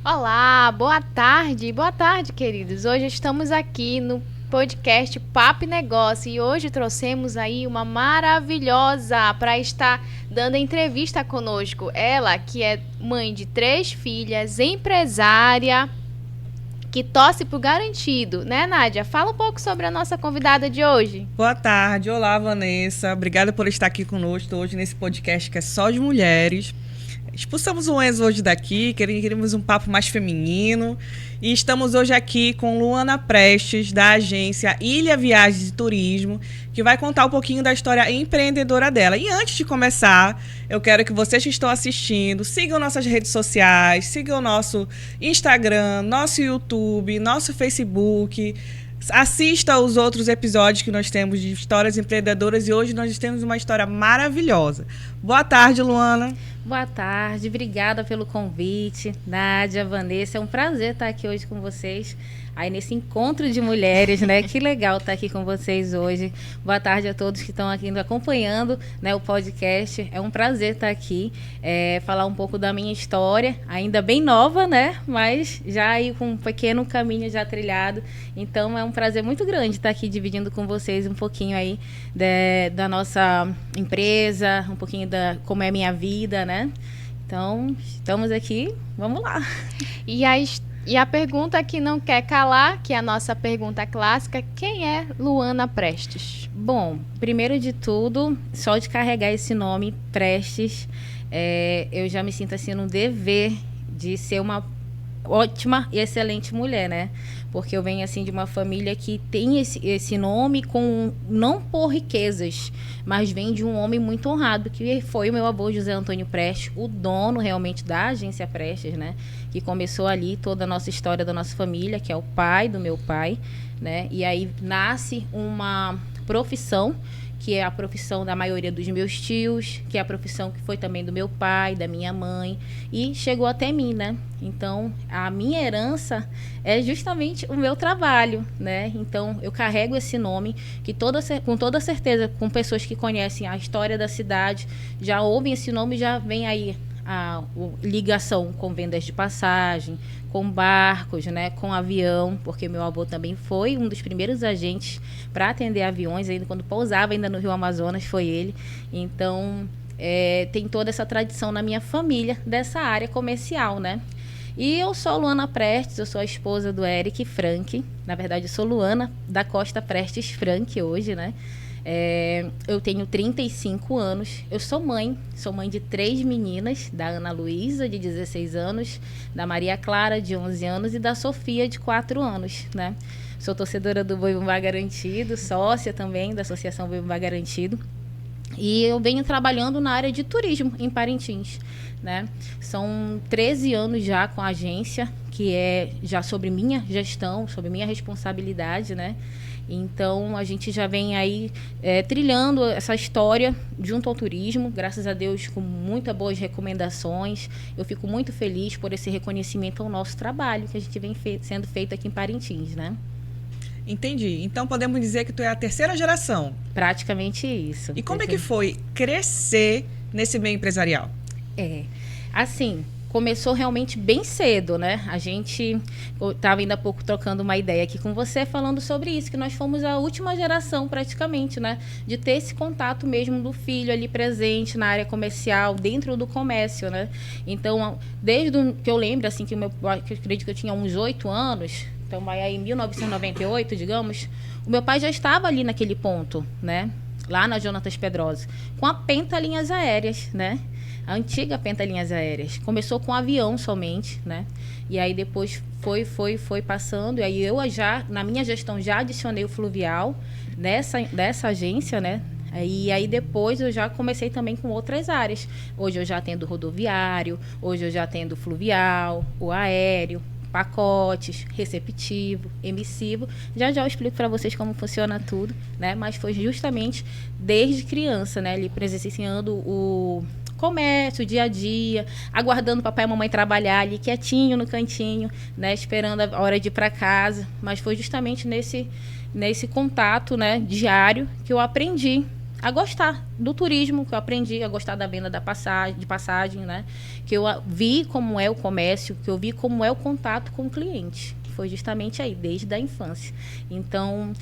Olá, boa tarde, queridos. Hoje estamos aqui no podcast Papo e Negócio e hoje trouxemos aí uma maravilhosa para estar dando entrevista conosco. Ela que é mãe de 3 filhas, empresária, que torce por garantido, né, Nádia? Fala um pouco sobre a nossa convidada de hoje. Boa tarde, olá Vanessa, obrigada por estar aqui conosco hoje nesse podcast que é só de mulheres. Expulsamos o Enzo hoje daqui, queríamos um papo mais feminino e estamos hoje aqui com Luana Prestes, da agência Ilha Viagens e Turismo, que vai contar um pouquinho da história empreendedora dela. E antes de começar, eu quero que vocês que estão assistindo sigam nossas redes sociais, sigam o nosso Instagram, nosso YouTube, nosso Facebook. Assista aos outros episódios que nós temos de histórias empreendedoras e hoje nós temos uma história maravilhosa. Boa tarde, Luana. Boa tarde, obrigada pelo convite, Nádia, Vanessa, é um prazer estar aqui hoje com vocês, aí nesse encontro de mulheres, né, que legal estar aqui com vocês hoje. Boa tarde a todos que estão aqui acompanhando, né, o podcast, é um prazer estar aqui, falar um pouco da minha história, ainda bem nova, né, mas já aí com um pequeno caminho já trilhado, então é um prazer muito grande estar aqui dividindo com vocês um pouquinho aí da nossa empresa, um pouquinho da como é a minha vida, né. Então, estamos aqui, vamos lá. E a pergunta que não quer calar, que é a nossa pergunta clássica, quem é Luana Prestes? Bom, primeiro de tudo, só de carregar esse nome, Prestes, eu já me sinto assim no dever de ser uma ótima e excelente mulher, né? Porque eu venho assim de uma família que tem esse nome não por riquezas, mas vem de um homem muito honrado, que foi o meu avô José Antônio Prestes, o dono realmente da agência Prestes, né? Que começou ali toda a nossa história da nossa família, que é o pai do meu pai, né? E aí nasce uma profissão que é a profissão da maioria dos meus tios, que é a profissão que foi também do meu pai, da minha mãe, e chegou até mim, né? Então, a minha herança é justamente o meu trabalho, né? Então, eu carrego esse nome, que com toda certeza, com pessoas que conhecem a história da cidade, já ouvem esse nome e já vem aí a ligação com vendas de passagem, com barcos, né, com avião, porque meu avô também foi um dos primeiros agentes para atender aviões, ainda quando pousava ainda no Rio Amazonas, foi ele. Então, tem toda essa tradição na minha família dessa área comercial, né? E eu sou Luana Prestes, eu sou a esposa do Eric Frank. Na verdade, eu sou Luana da Costa Prestes Frank hoje, né? Eu tenho 35 anos, eu sou mãe de 3 meninas, da Ana Luísa, de 16 anos, da Maria Clara, de 11 anos, e da Sofia, de 4 anos, né? Sou torcedora do Boi Bumbá Garantido, sócia também da Associação Boi Bumbá Garantido, e eu venho trabalhando na área de turismo em Parintins, né? São 13 anos já com a agência, que é já sobre minha gestão, sobre minha responsabilidade, né? Então, a gente já vem aí trilhando essa história junto ao turismo, graças a Deus, com muitas boas recomendações. Eu fico muito feliz por esse reconhecimento ao nosso trabalho que a gente vem sendo feito aqui em Parintins, né? Entendi. Então, podemos dizer que tu é a terceira geração. Praticamente isso. E como é que foi crescer nesse meio empresarial? Assim, começou realmente bem cedo, né? Eu estava ainda há pouco trocando uma ideia aqui com você, falando sobre isso, que nós fomos a última geração praticamente, né? De ter esse contato mesmo do filho ali presente na área comercial, dentro do comércio, né? Então, desde que eu lembro, assim, que eu acredito que eu tinha uns 8 anos, então vai aí em 1998, digamos, o meu pai já estava ali naquele ponto, né? Lá na Jonatas Pedrosa, com a Penta Linhas Aéreas, né? A antiga Penta Linhas Aéreas. Começou com avião somente, né? E aí depois foi passando. E aí eu já, na minha gestão, já adicionei o fluvial dessa agência, né? E aí depois eu já comecei também com outras áreas. Hoje eu já atendo rodoviário, hoje eu já atendo fluvial, o aéreo, pacotes, receptivo, emissivo. Já eu explico para vocês como funciona tudo, né? Mas foi justamente desde criança, né? Ali presenciando o comércio, o dia a dia, aguardando o papai e a mamãe trabalhar ali quietinho no cantinho, né? Esperando a hora de ir para casa. Mas foi justamente nesse contato, né, diário que eu aprendi a gostar do turismo, que eu aprendi a gostar da venda de passagem, né? Que eu vi como é o comércio, que eu vi como é o contato com o cliente. Foi justamente aí, desde a infância. Então,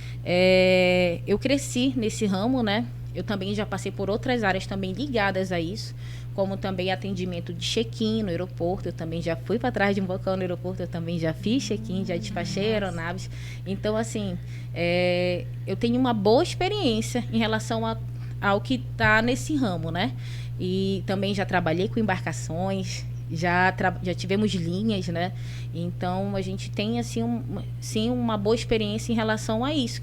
eu cresci nesse ramo, né? Eu também já passei por outras áreas também ligadas a isso, como também atendimento de check-in no aeroporto. Eu também já fui para trás de um balcão no aeroporto, eu também já fiz check-in, já despachei aeronaves. Então, assim, eu tenho uma boa experiência em relação ao que está nesse ramo, né? E também já trabalhei com embarcações, já tivemos linhas, né? Então, a gente tem, assim, sim, uma boa experiência em relação a isso,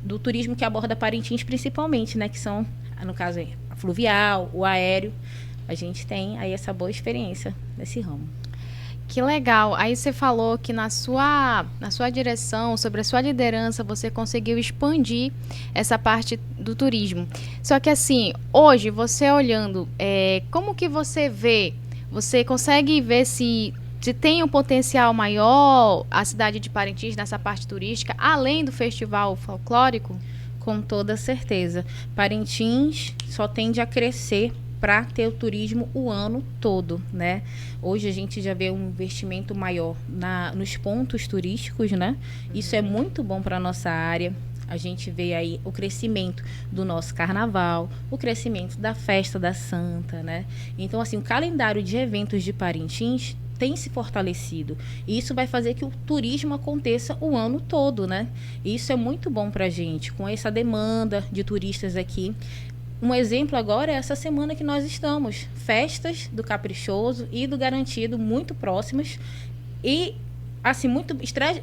do turismo que aborda Parintins principalmente, né? Que são, no caso, a fluvial, o aéreo. A gente tem aí essa boa experiência nesse ramo. Que legal. Aí você falou que na sua direção, sobre a sua liderança, você conseguiu expandir essa parte do turismo. Só que assim, hoje, você olhando, como que você vê? Você consegue ver se tem um potencial maior a cidade de Parintins nessa parte turística, além do festival folclórico? Com toda certeza. Parintins só tende a crescer para ter o turismo o ano todo, né? Hoje a gente já vê um investimento maior nos pontos turísticos, né? Isso é muito bom para a nossa área. A gente vê aí o crescimento do nosso carnaval, o crescimento da festa da Santa, né? Então, assim, o calendário de eventos de Parintins tem se fortalecido. E isso vai fazer que o turismo aconteça o ano todo, né? E isso é muito bom para a gente, com essa demanda de turistas aqui. Um exemplo agora é essa semana que nós estamos. Festas do Caprichoso e do Garantido muito próximas e, assim, muito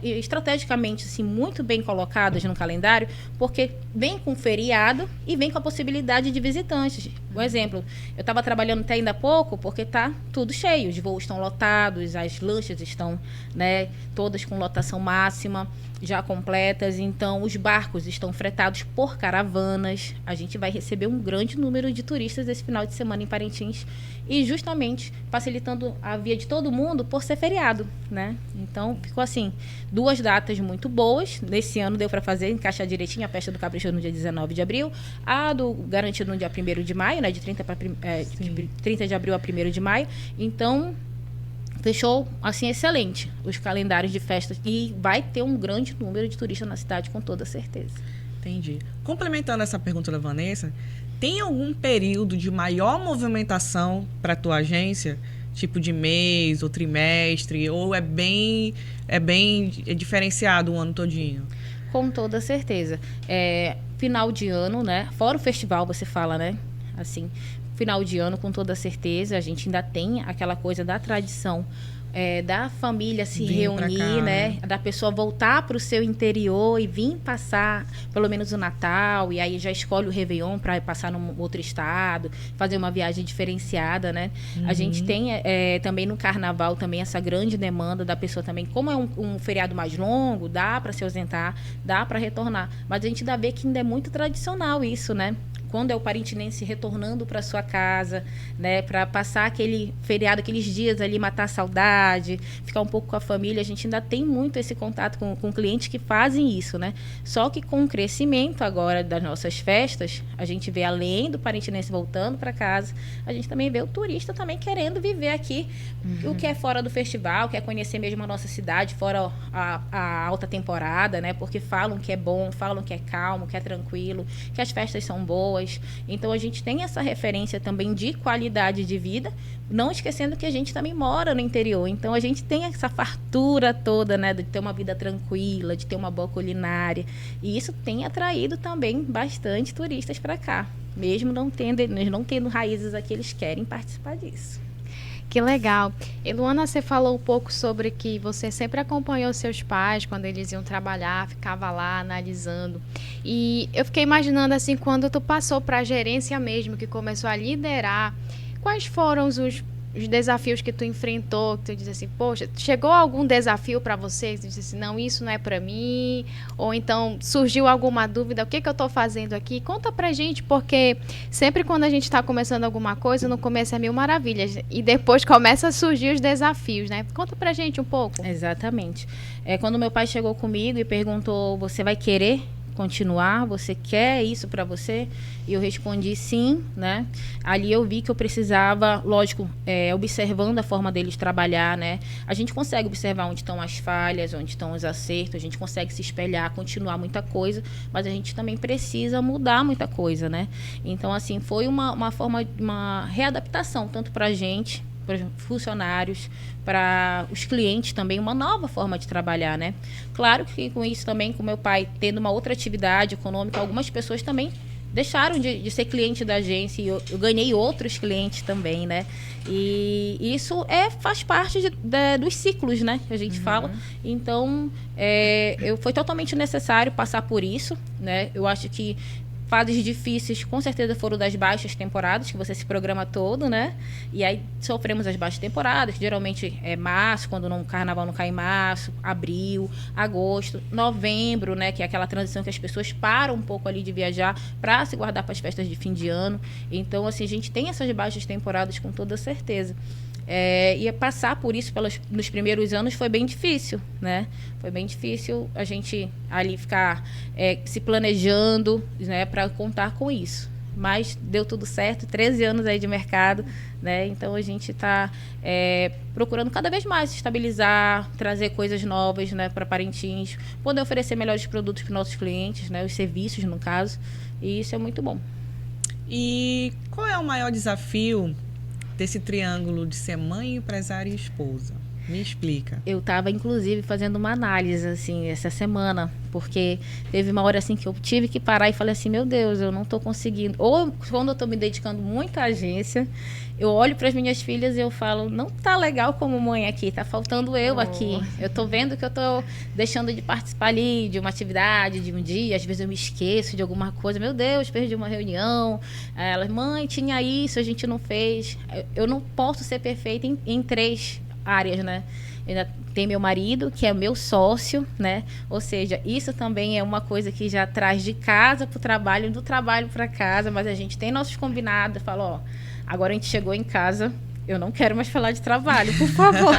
estrategicamente, assim, muito bem colocadas no calendário, porque vem com feriado e vem com a possibilidade de visitantes. Um exemplo, eu estava trabalhando até ainda há pouco, porque está tudo cheio, os voos estão lotados, as lanchas estão, né, todas com lotação máxima, já completas, então os barcos estão fretados por caravanas. A gente vai receber um grande número de turistas esse final de semana em Parintins e justamente facilitando a via de todo mundo por ser feriado, né? Então ficou assim, 2 datas muito boas. Nesse ano deu para fazer, encaixar direitinho a festa do Caprichoso no dia 19 de abril, a do Garantido no dia 1º de maio, né? De 30 de abril a 1º de maio. Então fechou, assim, excelente os calendários de festas e vai ter um grande número de turistas na cidade, com toda certeza. Entendi. Complementando essa pergunta da Vanessa, tem algum período de maior movimentação para a tua agência? Tipo de mês ou trimestre? Ou é bem diferenciado o ano todinho? Com toda certeza. Final de ano, né? Fora o festival, você fala, né? Assim, final de ano, com toda certeza, a gente ainda tem aquela coisa da tradição da família se reunir, né? Da pessoa voltar para o seu interior e vir passar pelo menos o Natal, e aí já escolhe o Réveillon para passar num outro estado, fazer uma viagem diferenciada, né? Uhum. A gente tem também no Carnaval também essa grande demanda da pessoa também, como é um feriado mais longo, dá para se ausentar, dá para retornar, mas a gente ainda vê que ainda é muito tradicional isso, né? Quando é o parintinense retornando para sua casa, né, para passar aquele feriado, aqueles dias ali, matar a saudade, ficar um pouco com a família, a gente ainda tem muito esse contato com clientes que fazem isso, né? Só que com o crescimento agora das nossas festas, a gente vê, além do parintinense voltando para casa, a gente também vê o turista também querendo viver aqui, o que é fora do festival, quer conhecer mesmo a nossa cidade, fora a alta temporada, né? Porque falam que é bom, falam que é calmo, que é tranquilo, que as festas são boas. Então a gente tem essa referência também de qualidade de vida, não esquecendo que a gente também mora no interior, então a gente tem essa fartura toda, né, de ter uma vida tranquila, de ter uma boa culinária, e isso tem atraído também bastante turistas para cá, mesmo não tendo raízes aqui, eles querem participar disso. Que legal. E Luana, você falou um pouco sobre que você sempre acompanhou seus pais quando eles iam trabalhar, ficava lá analisando. E eu fiquei imaginando assim, quando tu passou para a gerência mesmo, que começou a liderar, quais foram os desafios que tu enfrentou, que tu disse assim, poxa, chegou algum desafio para você, que tu disse assim, não, isso não é para mim, ou então surgiu alguma dúvida, o que eu estou fazendo aqui? Conta pra gente, porque sempre quando a gente está começando alguma coisa, no começo é mil maravilhas, e depois começa a surgir os desafios, né? Conta pra gente um pouco. Exatamente. Quando meu pai chegou comigo e perguntou, você vai querer continuar? Você quer isso para você? E eu respondi sim, né? Ali eu vi que eu precisava, lógico, observando a forma deles trabalhar, né? A gente consegue observar onde estão as falhas, onde estão os acertos, a gente consegue se espelhar, continuar muita coisa, mas a gente também precisa mudar muita coisa, né? Então, assim, foi uma forma, uma readaptação, tanto para a gente, para os funcionários, para os clientes também, uma nova forma de trabalhar, né? Claro que com isso também, com meu pai tendo uma outra atividade econômica, algumas pessoas também deixaram de ser cliente da agência e eu ganhei outros clientes também, né? E isso faz parte dos ciclos, né? Que a gente fala. Então, foi totalmente necessário passar por isso, né? Eu acho que fases difíceis, com certeza, foram das baixas temporadas, que você se programa todo, né? E aí sofremos as baixas temporadas, que geralmente é março, quando o carnaval não cai em março, abril, agosto, novembro, né? Que é aquela transição que as pessoas param um pouco ali de viajar para se guardar para as festas de fim de ano. Então, assim, a gente tem essas baixas temporadas com toda certeza. E passar por isso nos primeiros anos foi bem difícil, né? Foi bem difícil a gente ali ficar se planejando, né, para contar com isso. Mas deu tudo certo, 13 anos aí de mercado, né? Então a gente está procurando cada vez mais se estabilizar, trazer coisas novas, né, para Parintins, poder oferecer melhores produtos para os nossos clientes, né, os serviços no caso, e isso é muito bom. E qual é o maior desafio desse triângulo de ser mãe, empresária e esposa? Me explica. Eu estava, inclusive, fazendo uma análise, assim, essa semana, porque teve uma hora, assim, que eu tive que parar e falei assim, meu Deus, eu não estou conseguindo. Ou quando eu estou me dedicando muito à agência, eu olho para as minhas filhas e eu falo, não tá legal como mãe aqui, tá faltando eu aqui. Eu tô vendo que eu tô deixando de participar ali de uma atividade, de um dia, às vezes eu me esqueço de alguma coisa, meu Deus, perdi uma reunião. Ela, mãe, tinha isso, a gente não fez. Eu não posso ser perfeita em 3 áreas, né? Ainda tem meu marido, que é meu sócio, né? Ou seja, isso também é uma coisa que já traz de casa para o trabalho, do trabalho para casa, mas a gente tem nossos combinados. Eu falo, agora a gente chegou em casa, eu não quero mais falar de trabalho, por favor.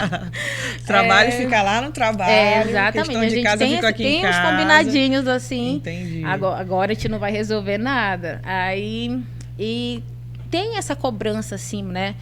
Trabalho fica lá no trabalho. Exatamente. A gente casa, tem uns combinadinhos assim. Entendi. Agora a gente não vai resolver nada. E tem essa cobrança, assim, né?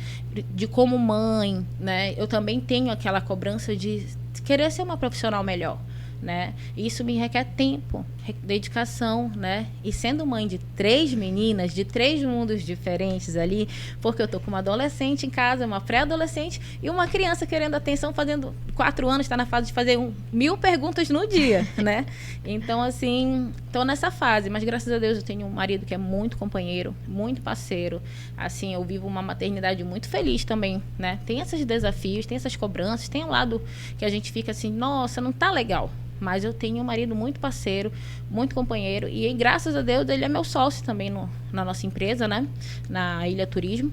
De como mãe, né? Eu também tenho aquela cobrança de querer ser uma profissional melhor, né? Isso me requer tempo, dedicação, né? E sendo mãe de 3 meninas, de 3 mundos diferentes ali, porque eu tô com uma adolescente em casa, uma pré-adolescente e uma criança querendo atenção, fazendo 4 anos, está na fase de fazer 1000 perguntas no dia, né? Então, assim, tô nessa fase, mas graças a Deus eu tenho um marido que é muito companheiro, muito parceiro. Assim, eu vivo uma maternidade muito feliz também, né? Tem esses desafios, tem essas cobranças, tem um lado que a gente fica assim, nossa, não tá legal. Mas eu tenho um marido muito parceiro, muito companheiro. E graças a Deus ele é meu sócio também na nossa empresa, né? Na Ilha Turismo.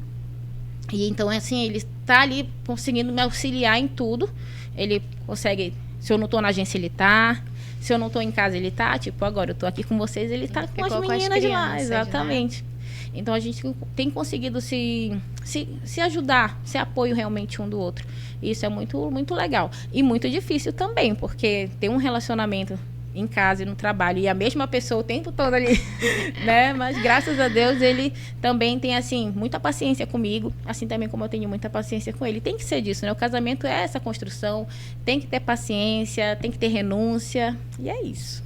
E então, assim, ele está ali conseguindo me auxiliar em tudo. Ele consegue, se eu não estou na agência, ele está. Se eu não estou em casa, ele está. Tipo, agora eu estou aqui com vocês, ele está com as meninas de lá. Exatamente. Né? Então, a gente tem conseguido se ajudar, ser apoio realmente um do outro. Isso é muito, muito legal. E muito difícil também, porque ter um relacionamento em casa e no trabalho e a mesma pessoa o tempo todo ali, né? Mas, graças a Deus, ele também tem, assim, muita paciência comigo, assim também como eu tenho muita paciência com ele. Tem que ser disso, né? O casamento é essa construção, tem que ter paciência, tem que ter renúncia, e é isso.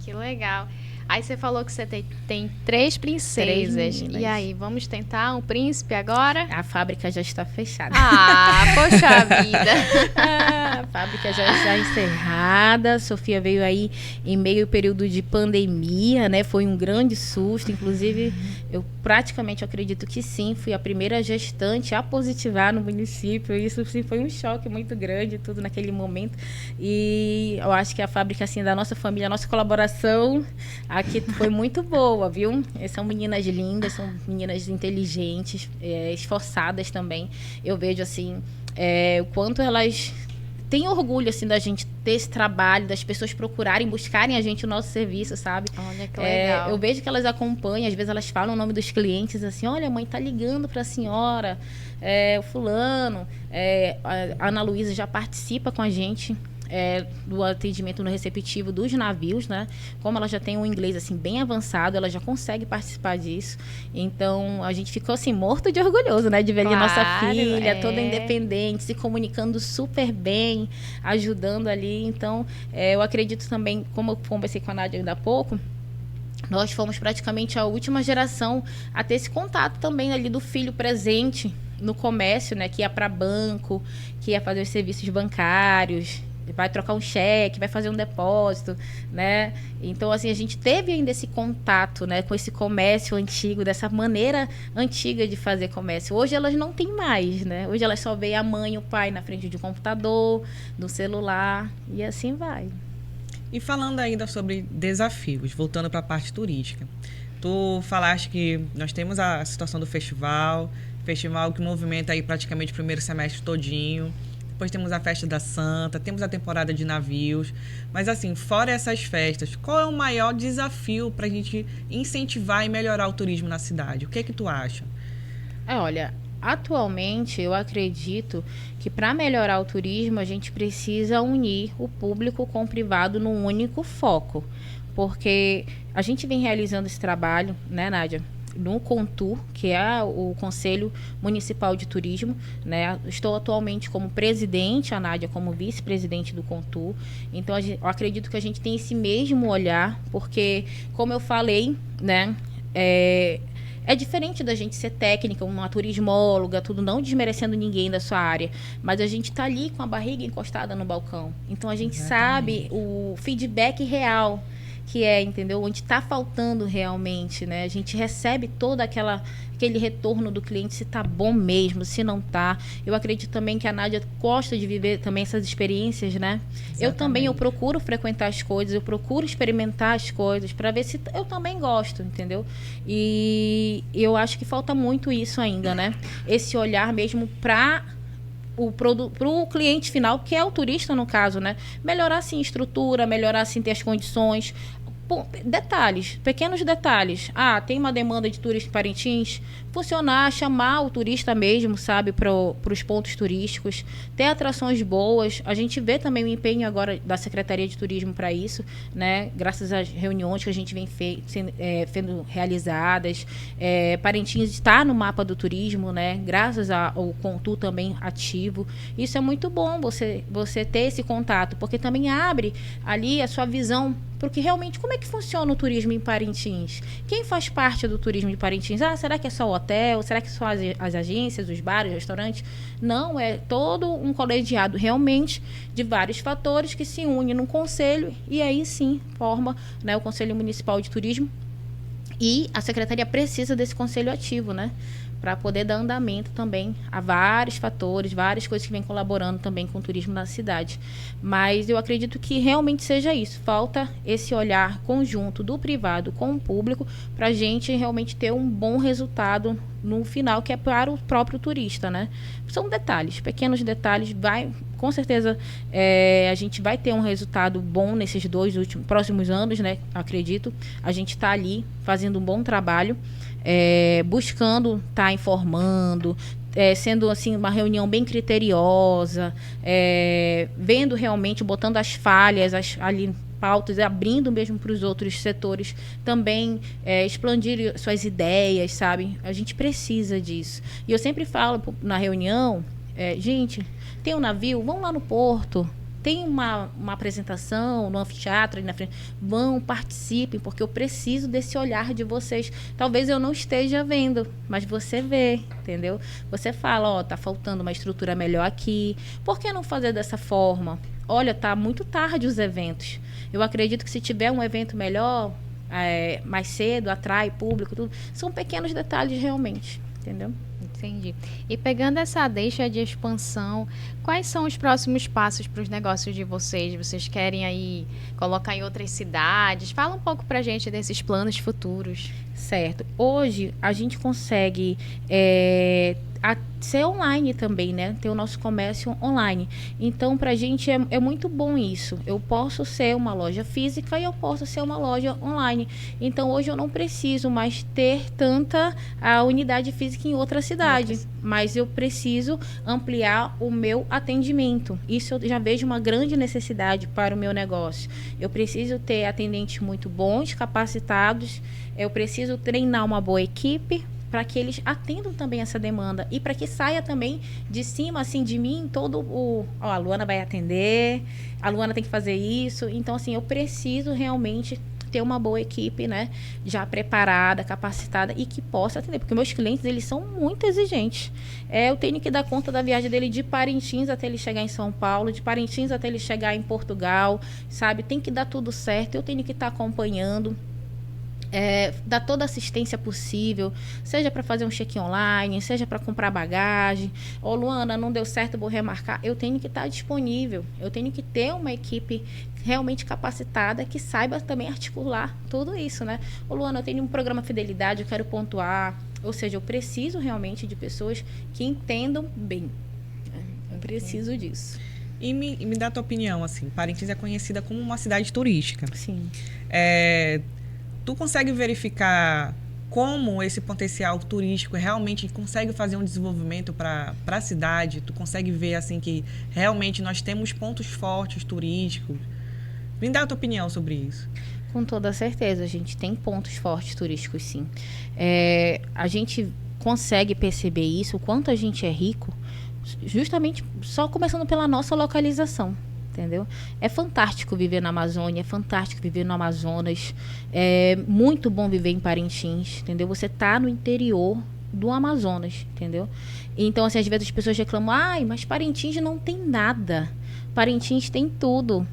Que legal. Aí você falou que você tem 3 princesas. E aí, vamos tentar um príncipe agora? A fábrica já está fechada. Ah, poxa vida. A fábrica já está encerrada. A Sofia veio aí em meio período de pandemia, né? Foi um grande susto. Inclusive, eu praticamente acredito que sim. Fui a primeira gestante a positivar no município. Isso sim foi um choque muito grande, tudo naquele momento. E eu acho que a fábrica, assim, da nossa família, a nossa colaboração aqui foi muito boa, viu? São meninas lindas, são meninas inteligentes, esforçadas também. Eu vejo, assim, o quanto elas têm orgulho, assim, da gente ter esse trabalho, das pessoas procurarem, buscarem a gente o nosso serviço, sabe? Olha que legal. Eu vejo que elas acompanham, às vezes elas falam o nome dos clientes, assim, olha, a mãe tá ligando para a senhora, o fulano, a Ana Luísa já participa com a gente do atendimento no receptivo dos navios, né? Como ela já tem um inglês assim bem avançado, ela já consegue participar disso. Então a gente ficou assim morto de orgulhoso, né? De ver ali nossa filha toda independente, se comunicando super bem, ajudando ali. Então eu acredito também, como eu conversei com a Nádia ainda há pouco, nós fomos praticamente a última geração a ter esse contato também ali do filho presente no comércio, né? Que ia para banco, que ia fazer os serviços bancários, vai trocar um cheque, vai fazer um depósito, né? Então, assim, a gente teve ainda esse contato, né, com esse comércio antigo, dessa maneira antiga de fazer comércio. Hoje elas não têm mais, né? Hoje elas só veem a mãe e o pai na frente de um computador, do celular, e assim vai. E falando ainda sobre desafios, voltando para a parte turística. Tu falaste que nós temos a situação do festival que movimenta aí praticamente o primeiro semestre todinho. Depois temos a festa da Santa, temos a temporada de navios. Mas assim, fora essas festas, qual é o maior desafio para a gente incentivar e melhorar o turismo na cidade? O que é que tu acha? Olha, atualmente eu acredito que para melhorar o turismo a gente precisa unir o público com o privado num único foco. Porque a gente vem realizando esse trabalho, né, Nádia? No CONTUR, que é o Conselho Municipal de Turismo, né? Estou atualmente como presidente, a Nádia como vice-presidente do CONTUR. Então, eu acredito que a gente tem esse mesmo olhar, porque, como eu falei, né? É diferente da gente ser técnica, uma turismóloga, tudo, não desmerecendo ninguém da sua área, mas a gente tá ali com a barriga encostada no balcão. Então, a gente sabe o feedback real que entendeu? Onde está faltando realmente, né? A gente recebe todo aquele retorno do cliente, se tá bom mesmo, se não tá. Eu acredito também que a Nádia gosta de viver também essas experiências, né? Exatamente. Eu procuro frequentar as coisas, eu procuro experimentar as coisas para ver se eu também gosto, entendeu? E eu acho que falta muito isso ainda, né? Esse olhar mesmo para o cliente final, que é o turista no caso, né? Melhorar sim a estrutura, melhorar sim ter as condições. Detalhes, pequenos detalhes. Tem uma demanda de turista em Parintins, funcionar, chamar o turista mesmo, sabe, para os pontos turísticos, ter atrações boas. A gente vê também o empenho agora da Secretaria de Turismo para isso, né? Graças às reuniões que a gente vem sendo realizadas. Parintins está no mapa do turismo, né? Graças ao CONTUR também ativo. Isso é muito bom, você ter esse contato, porque também abre ali a sua visão porque realmente, como é que funciona o turismo em Parintins? Quem faz parte do turismo de Parintins? Será que é só o hotel? Será que são as agências, os bares, os restaurantes? Não, é todo um colegiado realmente de vários fatores que se unem num conselho e aí sim forma, né, o Conselho Municipal de Turismo. E a Secretaria precisa desse conselho ativo, né? Para poder dar andamento também a vários fatores, várias coisas que vêm colaborando também com o turismo na cidade. Mas eu acredito que realmente seja isso. Falta esse olhar conjunto do privado com o público para a gente realmente ter um bom resultado no final, que é para o próprio turista, né? São detalhes, pequenos detalhes. Com certeza a gente vai ter um resultado bom nesses próximos anos, né? Acredito. A gente está ali fazendo um bom trabalho. Buscando estar informando, sendo assim uma reunião bem criteriosa, vendo realmente, botando as falhas ali pautas, abrindo mesmo para os outros setores também expandir suas ideias, sabe? A gente precisa disso. E eu sempre falo na reunião, gente, tem um navio, vamos lá no porto. Tem uma apresentação no anfiteatro ali na frente. Participem, porque eu preciso desse olhar de vocês. Talvez eu não esteja vendo, mas você vê, entendeu? Você fala, tá faltando uma estrutura melhor aqui. Por que não fazer dessa forma? Olha, tá muito tarde os eventos. Eu acredito que se tiver um evento melhor, mais cedo, atrai público, tudo. São pequenos detalhes realmente, entendeu? Entendi. E pegando essa deixa de expansão, quais são os próximos passos para os negócios de vocês? Vocês querem aí colocar em outras cidades? Fala um pouco pra gente desses planos futuros. Certo. Hoje, a gente consegue ser online também, né? Ter o nosso comércio online. Então, pra gente é muito bom isso. Eu posso ser uma loja física e eu posso ser uma loja online. Então, hoje eu não preciso mais ter tanta a unidade física em outra cidade. Mas eu preciso ampliar o meu atendimento. Isso eu já vejo uma grande necessidade para o meu negócio. Eu preciso ter atendentes muito bons, capacitados. Eu preciso treinar uma boa equipe para que eles atendam também essa demanda e para que saia também de cima, assim, de mim, a Luana vai atender, a Luana tem que fazer isso. Então, assim, eu preciso realmente ter uma boa equipe, né, já preparada, capacitada e que possa atender, porque meus clientes, eles são muito exigentes. Eu tenho que dar conta da viagem dele de Parintins até ele chegar em São Paulo, de Parintins até ele chegar em Portugal, sabe? Tem que dar tudo certo, eu tenho que estar acompanhando. Dar toda a assistência possível, seja para fazer um check-in online, seja para comprar bagagem. Luana, não deu certo, vou remarcar. Eu tenho que estar disponível, eu tenho que ter uma equipe realmente capacitada que saiba também articular tudo isso, né? Luana, eu tenho um programa Fidelidade, eu quero pontuar. Ou seja, eu preciso realmente de pessoas que entendam bem. Eu preciso disso. E me dá a tua opinião, assim, Parintins é conhecida como uma cidade turística. Sim. Tu consegue verificar como esse potencial turístico realmente consegue fazer um desenvolvimento para a cidade? Tu consegue ver assim que realmente nós temos pontos fortes turísticos? Me dá a tua opinião sobre isso. Com toda certeza, a gente tem pontos fortes turísticos, sim. A gente consegue perceber isso, o quanto a gente é rico, justamente só começando pela nossa localização. Entendeu? É fantástico viver na Amazônia, é fantástico viver no Amazonas, é muito bom viver em Parintins, entendeu? Você está no interior do Amazonas, entendeu? Então, assim, às vezes as pessoas reclamam, mas Parintins não tem nada. Parintins tem tudo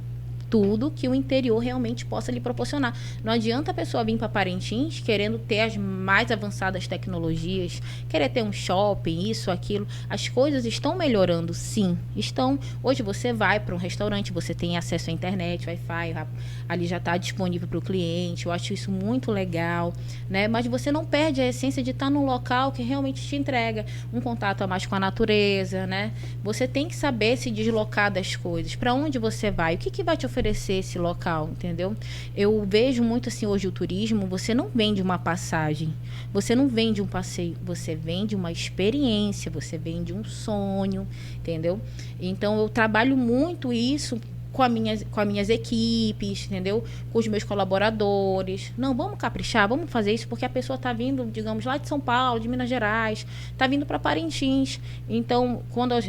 que o interior realmente possa lhe proporcionar. Não adianta a pessoa vir para Parintins querendo ter as mais avançadas tecnologias, querer ter um shopping, isso, aquilo. As coisas estão melhorando, sim. Estão. Hoje você vai para um restaurante, você tem acesso à internet, Wi-Fi, ali já está disponível para o cliente. Eu acho isso muito legal, né? Mas você não perde a essência de estar num local que realmente te entrega um contato a mais com a natureza, né? Você tem que saber se deslocar das coisas. Para onde você vai? O que vai te oferecer esse local, entendeu? Eu vejo muito assim hoje o turismo, você não vende uma passagem, você não vende um passeio, você vende uma experiência, você vende um sonho, entendeu? Então eu trabalho muito isso com as minhas equipes, entendeu? Com os meus colaboradores. Não, vamos caprichar, vamos fazer isso, porque a pessoa está vindo, digamos, lá de São Paulo, de Minas Gerais, está vindo para Parintins. Então, quando às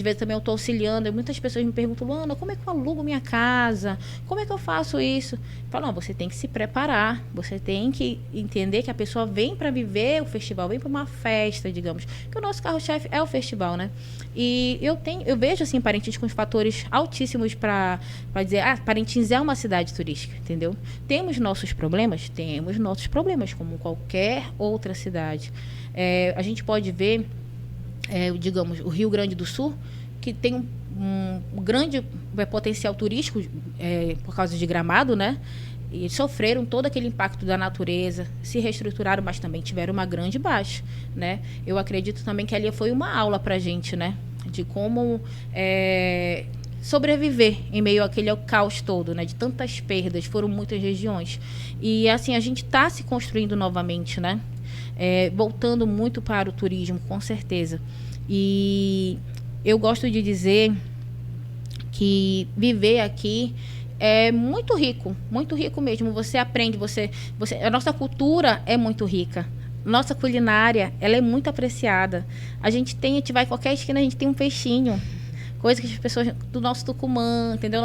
vezes também eu estou auxiliando, muitas pessoas me perguntam, Luana, como é que eu alugo minha casa? Como é que eu faço isso? Eu falo, não, você tem que se preparar, você tem que entender que a pessoa vem para viver o festival, vem para uma festa, digamos, que o nosso carro-chefe é o festival, né? E eu vejo assim Parintins com os fatores altíssimos para dizer, Parintins é uma cidade turística, entendeu? Temos nossos problemas, como qualquer outra cidade. A gente pode ver, digamos, o Rio Grande do Sul, que tem um grande potencial turístico por causa de Gramado, né? E sofreram todo aquele impacto da natureza, se reestruturaram, mas também tiveram uma grande baixa, né? Eu acredito também que ali foi uma aula para a gente, né? De como sobreviver em meio àquele caos todo, né? De tantas perdas, foram muitas regiões. E assim, a gente está se construindo novamente, né? Voltando muito para o turismo, com certeza. E eu gosto de dizer que viver aqui é muito rico mesmo. Você aprende, a nossa cultura é muito rica. Nossa culinária, ela é muito apreciada. A gente vai em qualquer esquina, a gente tem um peixinho. Coisa que as pessoas do nosso Tucumã, entendeu?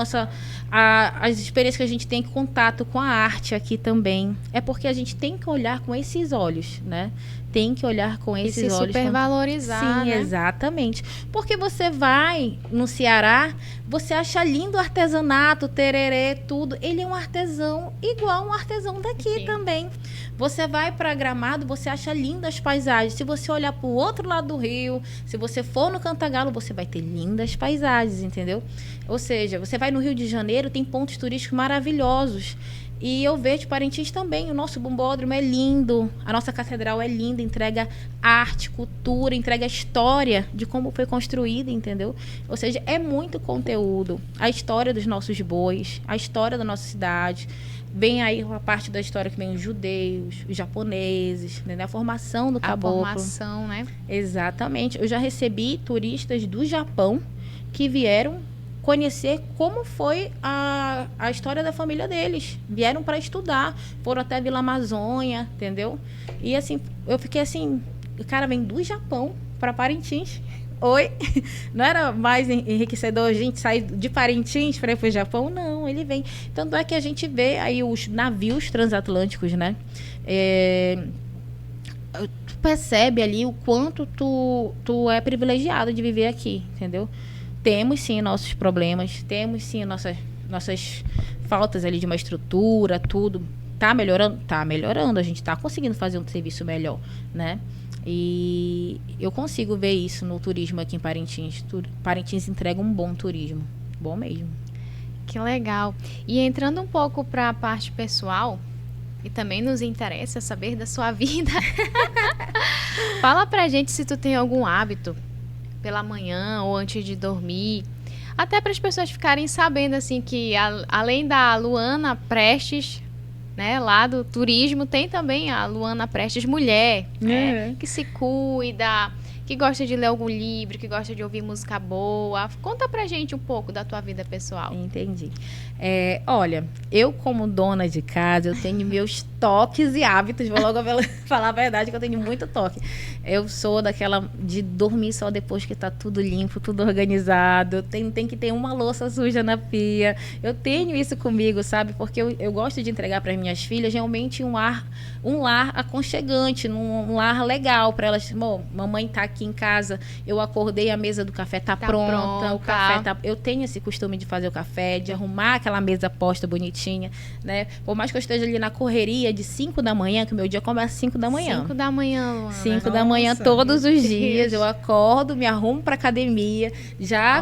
As experiências que a gente tem contato com a arte aqui também. É porque a gente tem que olhar com esses olhos, né? Tem que olhar com esses olhos. Super valorizar, sim, né? Exatamente. Porque você vai no Ceará, você acha lindo o artesanato, tererê, tudo. Ele é um artesão igual um artesão daqui também. Você vai para Gramado, você acha lindas as paisagens. Se você olhar para o outro lado do rio, se você for no Cantagalo, você vai ter lindas paisagens, entendeu? Ou seja, você vai no Rio de Janeiro, tem pontos turísticos maravilhosos. E eu vejo Parintins também, o nosso bombódromo é lindo, a nossa catedral é linda, entrega arte, cultura, entrega história de como foi construída, entendeu? Ou seja, é muito conteúdo. A história dos nossos bois, a história da nossa cidade. Vem aí a parte da história que vem os judeus, os japoneses, né? A formação do caboclo. A formação, né? Exatamente. Eu já recebi turistas do Japão que vieram conhecer como foi a história da família deles. Vieram para estudar, foram até a Vila Amazônia, entendeu? E assim, eu fiquei assim, o cara vem do Japão para Parintins. Oi? Não era mais enriquecedor a gente sair de Parintins para ir para o Japão? Não, ele vem. Tanto é que a gente vê aí os navios transatlânticos, né? Tu percebe ali o quanto tu é privilegiado de viver aqui, entendeu? Temos sim nossos problemas, temos sim nossas faltas ali de uma estrutura, tudo. Tá melhorando? Tá melhorando, a gente tá conseguindo fazer um serviço melhor, né? E eu consigo ver isso no turismo aqui em Parintins. Parintins entrega um bom turismo, bom mesmo. Que legal. E entrando um pouco para a parte pessoal, e também nos interessa saber da sua vida. Fala pra gente se tu tem algum hábito pela manhã ou antes de dormir, até para as pessoas ficarem sabendo assim que além da Luana Prestes, né, lá do turismo, tem também a Luana Prestes mulher, né, que se cuida, que gosta de ler algum livro, que gosta de ouvir música boa. Conta pra gente um pouco da tua vida pessoal. Entendi. Olha, eu como dona de casa, eu tenho meus toques e hábitos. Vou logo falar a verdade que eu tenho muito toque. Eu sou daquela de dormir só depois que tá tudo limpo, tudo organizado. Tem que ter uma louça suja na pia. Eu tenho isso comigo, sabe? Porque eu gosto de entregar para minhas filhas realmente um lar aconchegante, um lar legal para elas. Bom, mamãe tá aqui em casa, eu acordei, a mesa do café tá pronta, o café tá... Eu tenho esse costume de fazer o café, de arrumar aquela mesa posta bonitinha, né? Por mais que eu esteja ali na correria de 5 da manhã, que o meu dia começa às 5 da manhã. 5 da manhã, Luana. 5 da manhã todos os dias, eu acordo, me arrumo pra academia,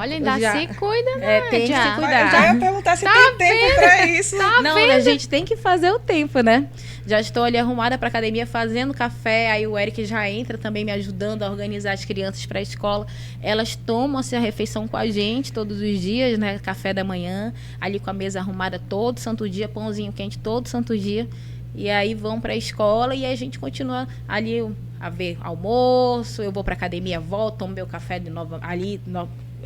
Olha, ainda se cuida, né? Tem que se cuidar. Eu já ia perguntar se tem tempo pra isso. Não, a gente tem que fazer o tempo, né? Já estou ali arrumada para academia, fazendo café. Aí o Eric já entra também me ajudando a organizar as crianças para a escola. Elas tomam a refeição com a gente todos os dias, né? Café da manhã, ali com a mesa arrumada todo santo dia, pãozinho quente todo santo dia. E aí vão para a escola e a gente continua ali a ver almoço. Eu vou para academia, volto, tomo meu café de novo ali,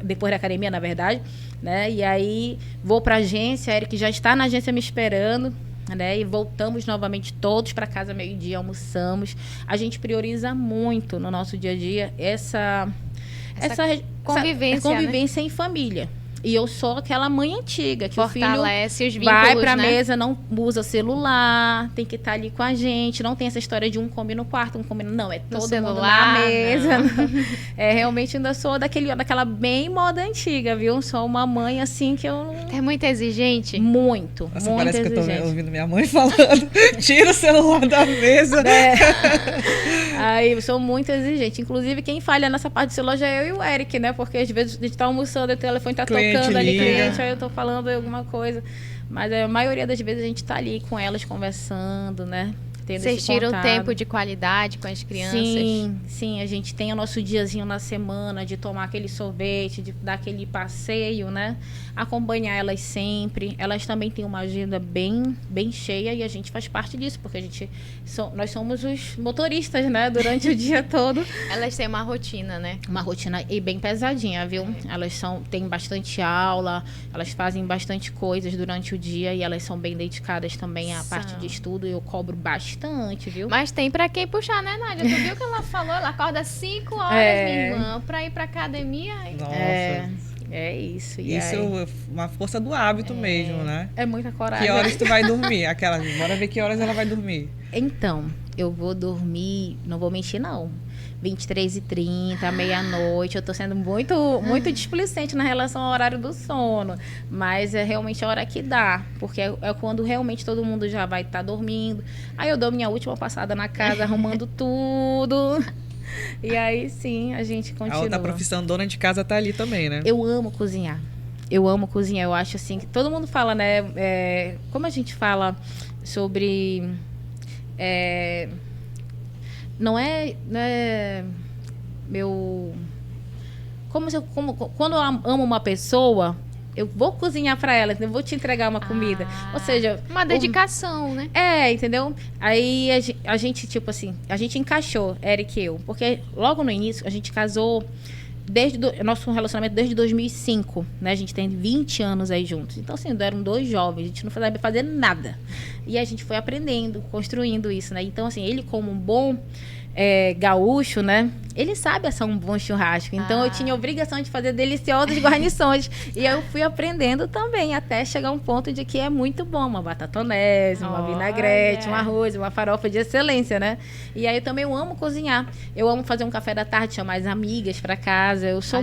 depois da academia, na verdade, né? E aí vou para a agência, a Eric já está na agência me esperando, né? E voltamos novamente todos para casa meio-dia, almoçamos. A gente prioriza muito no nosso dia a dia essa convivência, né? Em família. E eu sou aquela mãe antiga, que fortalece o filho vai pra mesa, não usa celular, tem que estar ali com a gente, não tem essa história de um come no quarto, um come no... Não, é todo celular, mundo na mesa. Realmente ainda sou daquela bem moda antiga, viu? Sou uma mãe assim que eu... É muito exigente? Muito, Nossa, muito parece exigente. que eu tô ouvindo minha mãe falando, tira o celular da mesa. Aí eu sou muito exigente. Inclusive, quem falha nessa parte do celular já é eu e o Eric, né? Porque às vezes a gente tá almoçando, o telefone tá tocando ali, cliente, aí eu tô falando alguma coisa. Mas a maioria das vezes a gente tá ali com elas conversando, né? Vocês tiram tempo de qualidade com as crianças? Sim, a gente tem o nosso diazinho na semana de tomar aquele sorvete, de dar aquele passeio, né? Acompanhar elas sempre. Elas também têm uma agenda bem cheia e a gente faz parte disso, porque nós somos os motoristas, né? Durante o dia todo. Elas têm uma rotina, né? Uma rotina e bem pesadinha, viu? Elas têm bastante aula, elas fazem bastante coisas durante o dia e elas são bem dedicadas também à parte de estudo e eu cobro bastante, viu? Mas tem pra quem puxar, né, Nádia? Tu viu que ela falou? Ela acorda 5 horas, minha irmã, pra ir pra academia. Nossa. É isso. Isso é uma força do hábito mesmo, né? É muita coragem. Que horas tu vai dormir? Bora ver que horas ela vai dormir. Então, eu vou dormir, não vou mentir não, 23h30, meia-noite. Eu tô sendo muito displicente na relação ao horário do sono. Mas é realmente a hora que dá. Porque é quando realmente todo mundo já vai estar dormindo. Aí eu dou minha última passada na casa, arrumando tudo. E aí sim, a gente continua. A outra profissão dona de casa tá ali também, né? Eu amo cozinhar. eu amo cozinhar. Eu acho assim, que todo mundo fala, né? Como a gente fala sobre... não é meu... Quando eu amo uma pessoa, eu vou cozinhar para ela, eu vou te entregar uma comida. Ou seja... Uma dedicação, né? Entendeu? Aí a gente, tipo assim, a gente encaixou, Eric e eu. Porque logo no início, a gente casou... nosso relacionamento desde 2005, né? A gente tem 20 anos aí juntos. Então, assim, eram 2 jovens, a gente não sabia fazer nada. E a gente foi aprendendo, construindo isso, né? Então, assim, ele como um bom gaúcho, né? Ele sabe assar um bom churrasco. Então, eu tinha a obrigação de fazer deliciosas guarnições. E eu fui aprendendo também, até chegar a um ponto de que é muito bom. Uma batatonese, uma vinagrete, um arroz, uma farofa de excelência, né? E aí, eu amo cozinhar. Eu amo fazer um café da tarde, chamar as amigas pra casa. Eu sou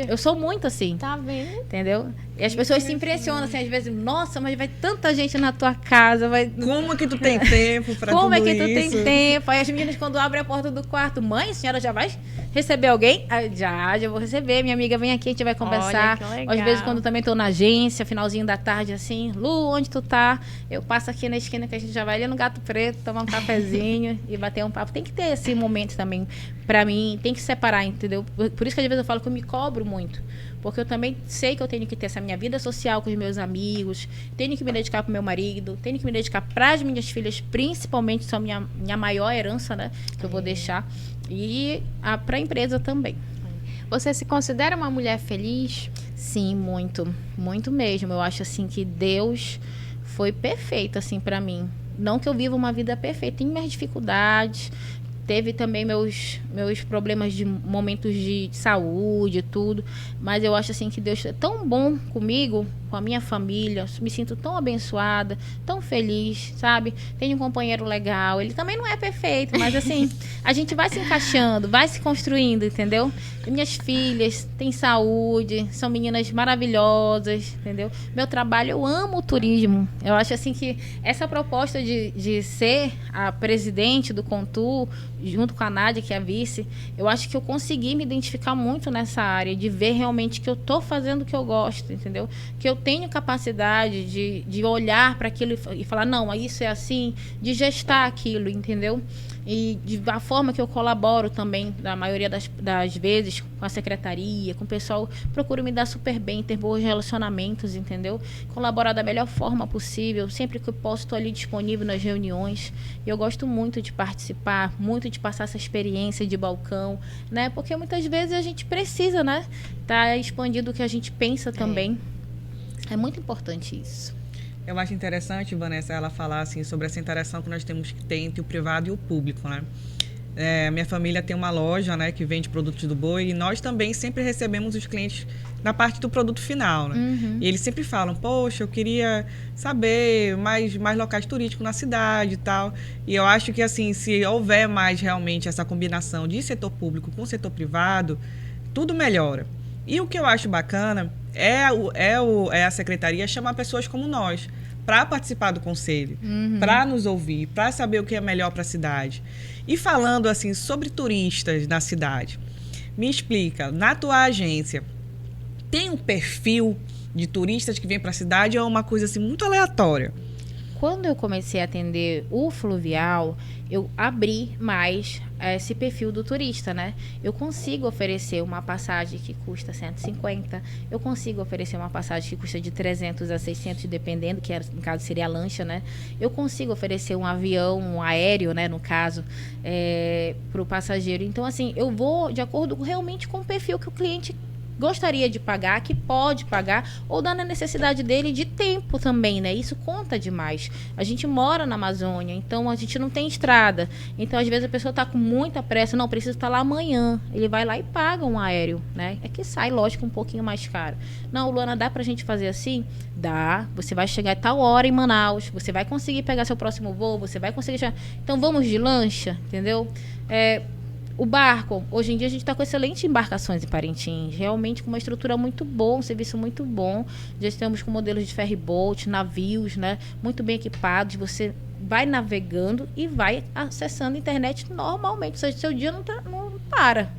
eu sou muito assim. Tá vendo? Entendeu? E as pessoas se impressionam, assim, às vezes, nossa, mas vai tanta gente na tua casa, Como que tu tem tempo pra tudo isso? Como é que tu tem tempo? Aí as meninas, quando abrem a porta do quarto, mãe, a senhora já vai receber alguém? Já vou receber. Minha amiga vem aqui, a gente vai conversar. Olha, que legal. Às vezes, quando também tô na agência, finalzinho da tarde, assim, Lu, onde tu tá? Eu passo aqui na esquina que a gente já vai ali no Gato Preto, tomar um cafezinho e bater um papo. Tem que ter esse momento também, pra mim, tem que separar, entendeu? Por isso que às vezes eu falo que eu me cobro muito. Porque eu também sei que eu tenho que ter essa minha vida social com os meus amigos, tenho que me dedicar pro meu marido, tenho que me dedicar para as minhas filhas, principalmente, são minha maior herança, né? Que eu vou deixar. E para a empresa também. Você se considera uma mulher feliz? Sim, muito. Muito mesmo. Eu acho, assim, que Deus foi perfeito, assim, para mim. Não que eu viva uma vida perfeita, tem minhas dificuldades. Teve também meus problemas de momentos de saúde e tudo. Mas eu acho assim que Deus é tão bom comigo, com a minha família. Me sinto tão abençoada, tão feliz, sabe? Tenho um companheiro legal. Ele também não é perfeito, mas assim, a gente vai se encaixando, vai se construindo, entendeu? Minhas filhas têm saúde, são meninas maravilhosas, entendeu? Meu trabalho, eu amo o turismo. Eu acho assim que essa proposta de ser a presidente do Contur, junto com a Nádia, que é a vice, eu acho que eu consegui me identificar muito nessa área, de ver realmente que eu tô fazendo o que eu gosto, entendeu? Que eu tenho capacidade de olhar para aquilo e falar, não, isso é assim, de gestar aquilo, entendeu? E da forma que eu colaboro também, da maioria das vezes, com a secretaria, com o pessoal, procuro me dar super bem, ter bons relacionamentos, entendeu? Colaborar da melhor forma possível, sempre que eu posso, estou ali disponível nas reuniões. E eu gosto muito de participar, muito de passar essa experiência de balcão, né? Porque muitas vezes a gente precisa, né? Tá expandindo o que a gente pensa também. É muito importante isso. Eu acho interessante, Vanessa, ela falar assim, sobre essa interação que nós temos que ter entre o privado e o público, né? Minha família tem uma loja, né, que vende produtos do boi, e nós também sempre recebemos os clientes na parte do produto final, né? E eles sempre falam, poxa, eu queria saber mais locais turísticos na cidade e tal. E eu acho que, assim, se houver mais realmente essa combinação de setor público com setor privado, tudo melhora. E o que eu acho bacana é a secretaria chamar pessoas como nós para participar do conselho, para nos ouvir, para saber o que é melhor para a cidade. E falando assim sobre turistas na cidade, me explica, na tua agência, tem um perfil de turistas que vêm para a cidade ou é uma coisa assim muito aleatória? Quando eu comecei a atender o fluvial, eu abri mais esse perfil do turista, né? Eu consigo oferecer uma passagem que custa 150, eu consigo oferecer uma passagem que custa de 300 a 600, dependendo, que no caso seria a lancha, né? Eu consigo oferecer um avião, um aéreo, né, no caso, para o passageiro. Então, assim, eu vou de acordo realmente com o perfil que o cliente gostaria de pagar, que pode pagar, ou dá na necessidade dele de tempo também, né? Isso conta demais. A gente mora na Amazônia, então a gente não tem estrada. Então, às vezes, a pessoa está com muita pressa, não, preciso estar lá amanhã. Ele vai lá e paga um aéreo, né? É que sai, lógico, um pouquinho mais caro. Não, Luana, dá pra gente fazer assim? Dá. Você vai chegar a tal hora em Manaus, você vai conseguir pegar seu próximo voo, você vai conseguir... Então, vamos de lancha, entendeu? O barco, hoje em dia a gente está com excelentes embarcações em Parintins, realmente com uma estrutura muito boa, um serviço muito bom. Já estamos com modelos de ferryboat, navios, né, muito bem equipados. Você vai navegando e vai acessando a internet normalmente, ou seja, seu dia não para.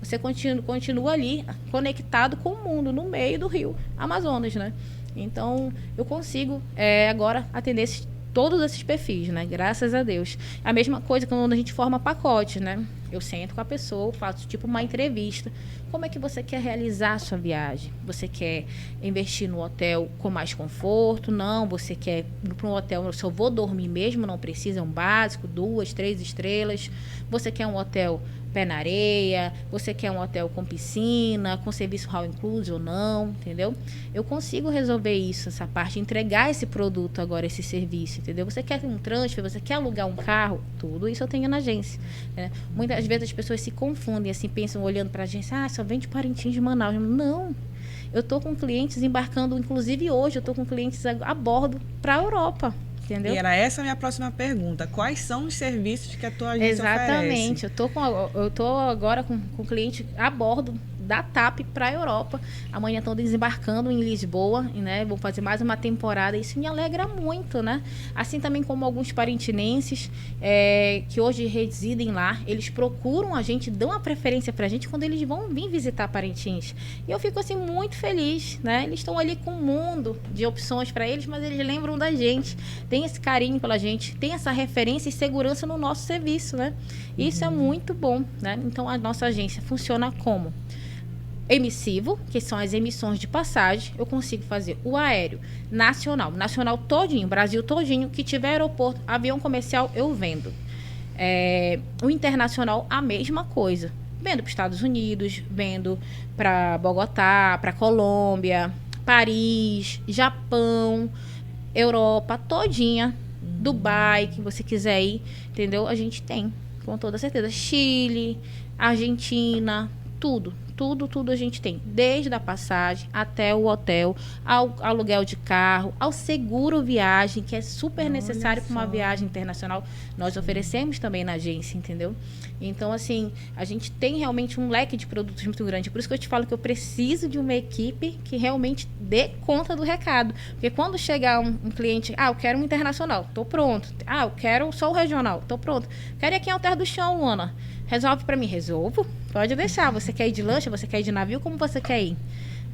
você continua ali conectado com o mundo, no meio do rio Amazonas, né? Então, eu consigo agora atender todos esses perfis, né? Graças a Deus. A mesma coisa quando a gente forma pacotes, né? Eu sento com a pessoa, faço tipo uma entrevista. Como é que você quer realizar a sua viagem? Você quer investir no hotel com mais conforto? Não, você quer ir para um hotel, se eu vou dormir mesmo, não precisa, é um básico, 2, 3 estrelas. Você quer um hotel pé na areia, você quer um hotel com piscina, com serviço all inclusive ou não, entendeu? Eu consigo resolver isso, essa parte, entregar esse produto agora, esse serviço, entendeu? Você quer um transfer, você quer alugar um carro, tudo isso eu tenho na agência, né? Muitas vezes as pessoas se confundem, assim, pensam, olhando para a agência, só vende Parintins de Manaus. Não, eu estou com clientes embarcando, inclusive hoje, eu estou com clientes a bordo para a Europa. Entendeu? E era essa a minha próxima pergunta. Quais são os serviços que a tua agência Exatamente. oferece? Eu tô agora com cliente a bordo da TAP para a Europa. Amanhã estão desembarcando em Lisboa, né? Vou fazer mais uma temporada. Isso me alegra muito, né? Assim também como alguns parintinenses que hoje residem lá, eles procuram a gente, dão a preferência para a gente quando eles vão vir visitar Parintins. E eu fico assim muito feliz, né? Eles estão ali com um mundo de opções para eles, mas eles lembram da gente, tem esse carinho pela gente, tem essa referência e segurança no nosso serviço, né? Isso é muito bom, né? Então a nossa agência funciona como emissivo, que são as emissões de passagem. Eu consigo fazer o aéreo nacional todinho, Brasil todinho, que tiver aeroporto, avião comercial, eu vendo. O internacional, a mesma coisa. Vendo para os Estados Unidos, vendo para Bogotá, para Colômbia, Paris, Japão, Europa todinha, Dubai, que você quiser ir, entendeu? A gente tem, com toda certeza. Chile, Argentina, tudo a gente tem, desde a passagem até o hotel, ao aluguel de carro, ao seguro viagem, que é super necessário para uma viagem internacional. Nós oferecemos também na agência, entendeu? Então, assim, a gente tem realmente um leque de produtos muito grande. Por isso que eu te falo que eu preciso de uma equipe que realmente dê conta do recado. Porque quando chegar um cliente, eu quero um internacional, tô pronto. Eu quero só o regional, tô pronto. Quero ir aqui em Alter do Chão, Luana. Resolve para mim, resolvo. Pode deixar. Você quer ir de lancha, você quer ir de navio, como você quer ir?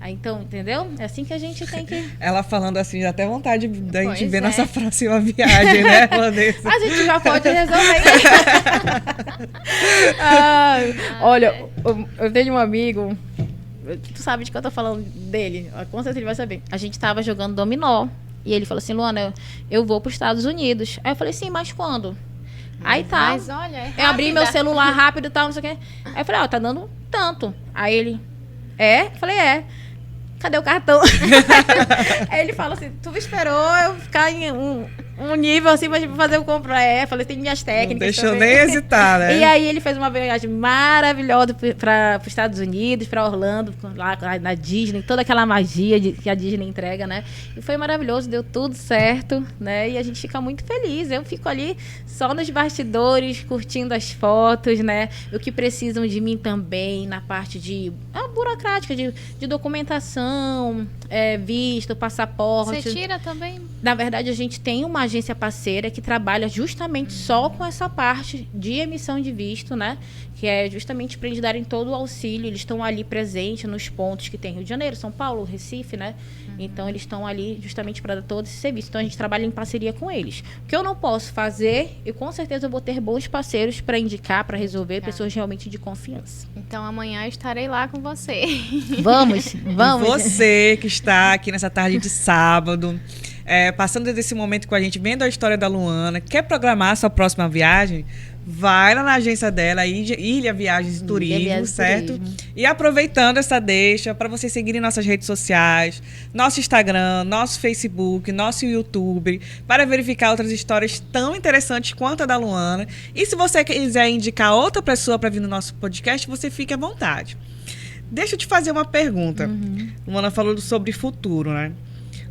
Então, entendeu? É assim que a gente tem que... Ela falando assim, dá até vontade da gente ver nossa próxima viagem, né, Vanessa? A gente já pode resolver. Olha, eu tenho um amigo, tu sabe de que eu tô falando dele, com certeza ele vai saber. A gente tava jogando dominó, e ele falou assim, Luana, eu vou para os Estados Unidos. Aí eu falei assim, mas quando? Aí tá. Mas olha, eu abri meu celular rápido e tal, não sei o quê. Aí eu falei, tá dando tanto. Aí ele, Eu falei, cadê o cartão? Aí ele fala assim, tu esperou eu ficar em um nível assim pra fazer o compra. Falei, tem minhas técnicas. Não deixou nem hesitar, né? E aí ele fez uma viagem maravilhosa para os Estados Unidos, para Orlando, lá na Disney, toda aquela magia que a Disney entrega, né? E foi maravilhoso, deu tudo certo, né? E a gente fica muito feliz. Eu fico ali só nos bastidores, curtindo as fotos, né? O que precisam de mim também, na parte de burocrática, de documentação, visto, passaporte. Você tira também? Na verdade, a gente tem uma agência parceira que trabalha justamente só com essa parte de emissão de visto, né? Que é justamente para eles darem todo o auxílio. Eles estão ali presentes nos pontos que tem Rio de Janeiro, São Paulo, Recife, né? Então, eles estão ali justamente para dar todo esse serviço. Então, a gente trabalha em parceria com eles. O que eu não posso fazer, e com certeza eu vou ter bons parceiros para indicar, para resolver, pessoas realmente de confiança. Então, amanhã eu estarei lá com você. Vamos. Você que está aqui nessa tarde de sábado, passando desse momento com a gente, vendo a história da Luana, quer programar a sua próxima viagem? Vai lá na agência dela, Ilha Viagens e Turismo, certo? E aproveitando essa deixa, para vocês seguirem nossas redes sociais, nosso Instagram, nosso Facebook, nosso YouTube, para verificar outras histórias tão interessantes quanto a da Luana. E se você quiser indicar outra pessoa para vir no nosso podcast, você fique à vontade. Deixa eu te fazer uma pergunta. Luana falou sobre futuro, né?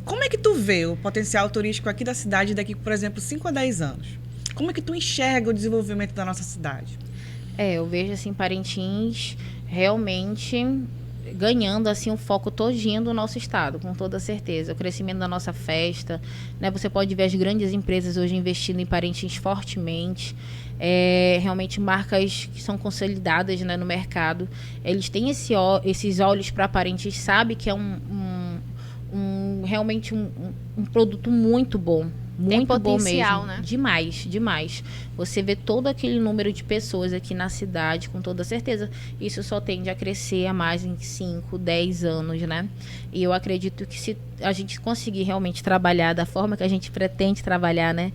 Como é que tu vê o potencial turístico aqui da cidade daqui, por exemplo, 5 a 10 anos? Como é que tu enxerga o desenvolvimento da nossa cidade? Eu vejo, assim, Parintins realmente ganhando, assim, um foco todinho do nosso estado, com toda certeza. O crescimento da nossa festa, né? Você pode ver as grandes empresas hoje investindo em Parintins fortemente. realmente marcas que são consolidadas, né, no mercado. Eles têm esses olhos para Parintins, sabe que é realmente um produto muito bom. Muito Tem bom potencial, mesmo. Né? Demais, demais. Você vê todo aquele número de pessoas aqui na cidade, com toda certeza. Isso só tende a crescer a mais em 5, 10 anos, né? E eu acredito que se a gente conseguir realmente trabalhar da forma que a gente pretende trabalhar, né?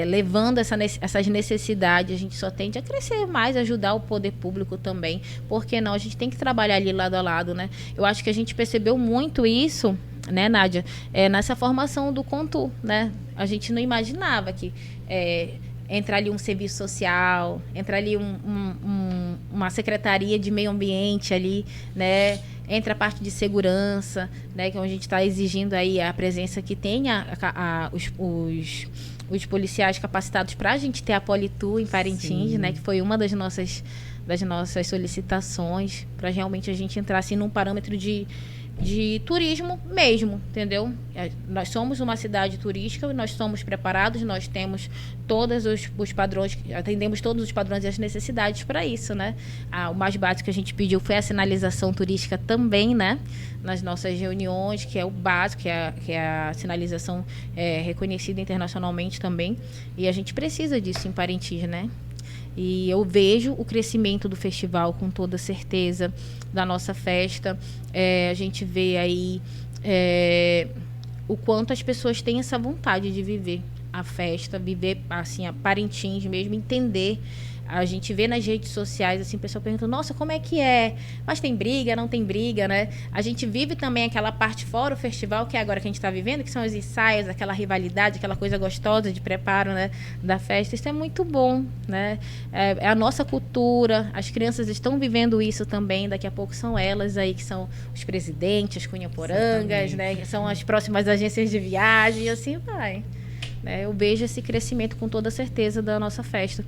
Levando essas necessidades, a gente só tende a crescer mais, ajudar o poder público também. Por que não? A gente tem que trabalhar ali lado a lado, né? Eu acho que a gente percebeu muito isso, né, Nádia? Nessa formação do Contur, né? A gente não imaginava que entra ali um serviço social, entra ali uma secretaria de meio ambiente ali, né? Entra a parte de segurança, né? Que a gente está exigindo aí a presença que tenha os policiais capacitados para a gente ter a Politur em Parintins, né? Que foi uma das nossas solicitações, para realmente a gente entrar assim num parâmetro de turismo mesmo, entendeu? Nós somos uma cidade turística, nós somos preparados, nós temos todos os padrões, atendemos todos os padrões e as necessidades para isso, né? O mais básico que a gente pediu foi a sinalização turística também, né? Nas nossas reuniões, que é o básico, que é a sinalização reconhecida internacionalmente também. E a gente precisa disso em Parintins, né? E eu vejo o crescimento do festival com toda certeza, da nossa festa. A gente vê aí o quanto as pessoas têm essa vontade de viver a festa, viver assim, a Parintins mesmo, entender. A gente vê nas redes sociais, assim, o pessoal pergunta, nossa, como é que é? Mas tem briga, não tem briga, né? A gente vive também aquela parte fora o festival, que é agora que a gente está vivendo, que são os ensaios, aquela rivalidade, aquela coisa gostosa de preparo, né, da festa. Isso é muito bom, né? É a nossa cultura, as crianças estão vivendo isso também, daqui a pouco são elas aí que são os presidentes, as cunhaporangas, né? Que são as próximas agências de viagem, e assim vai. Eu vejo esse crescimento com toda certeza da nossa festa.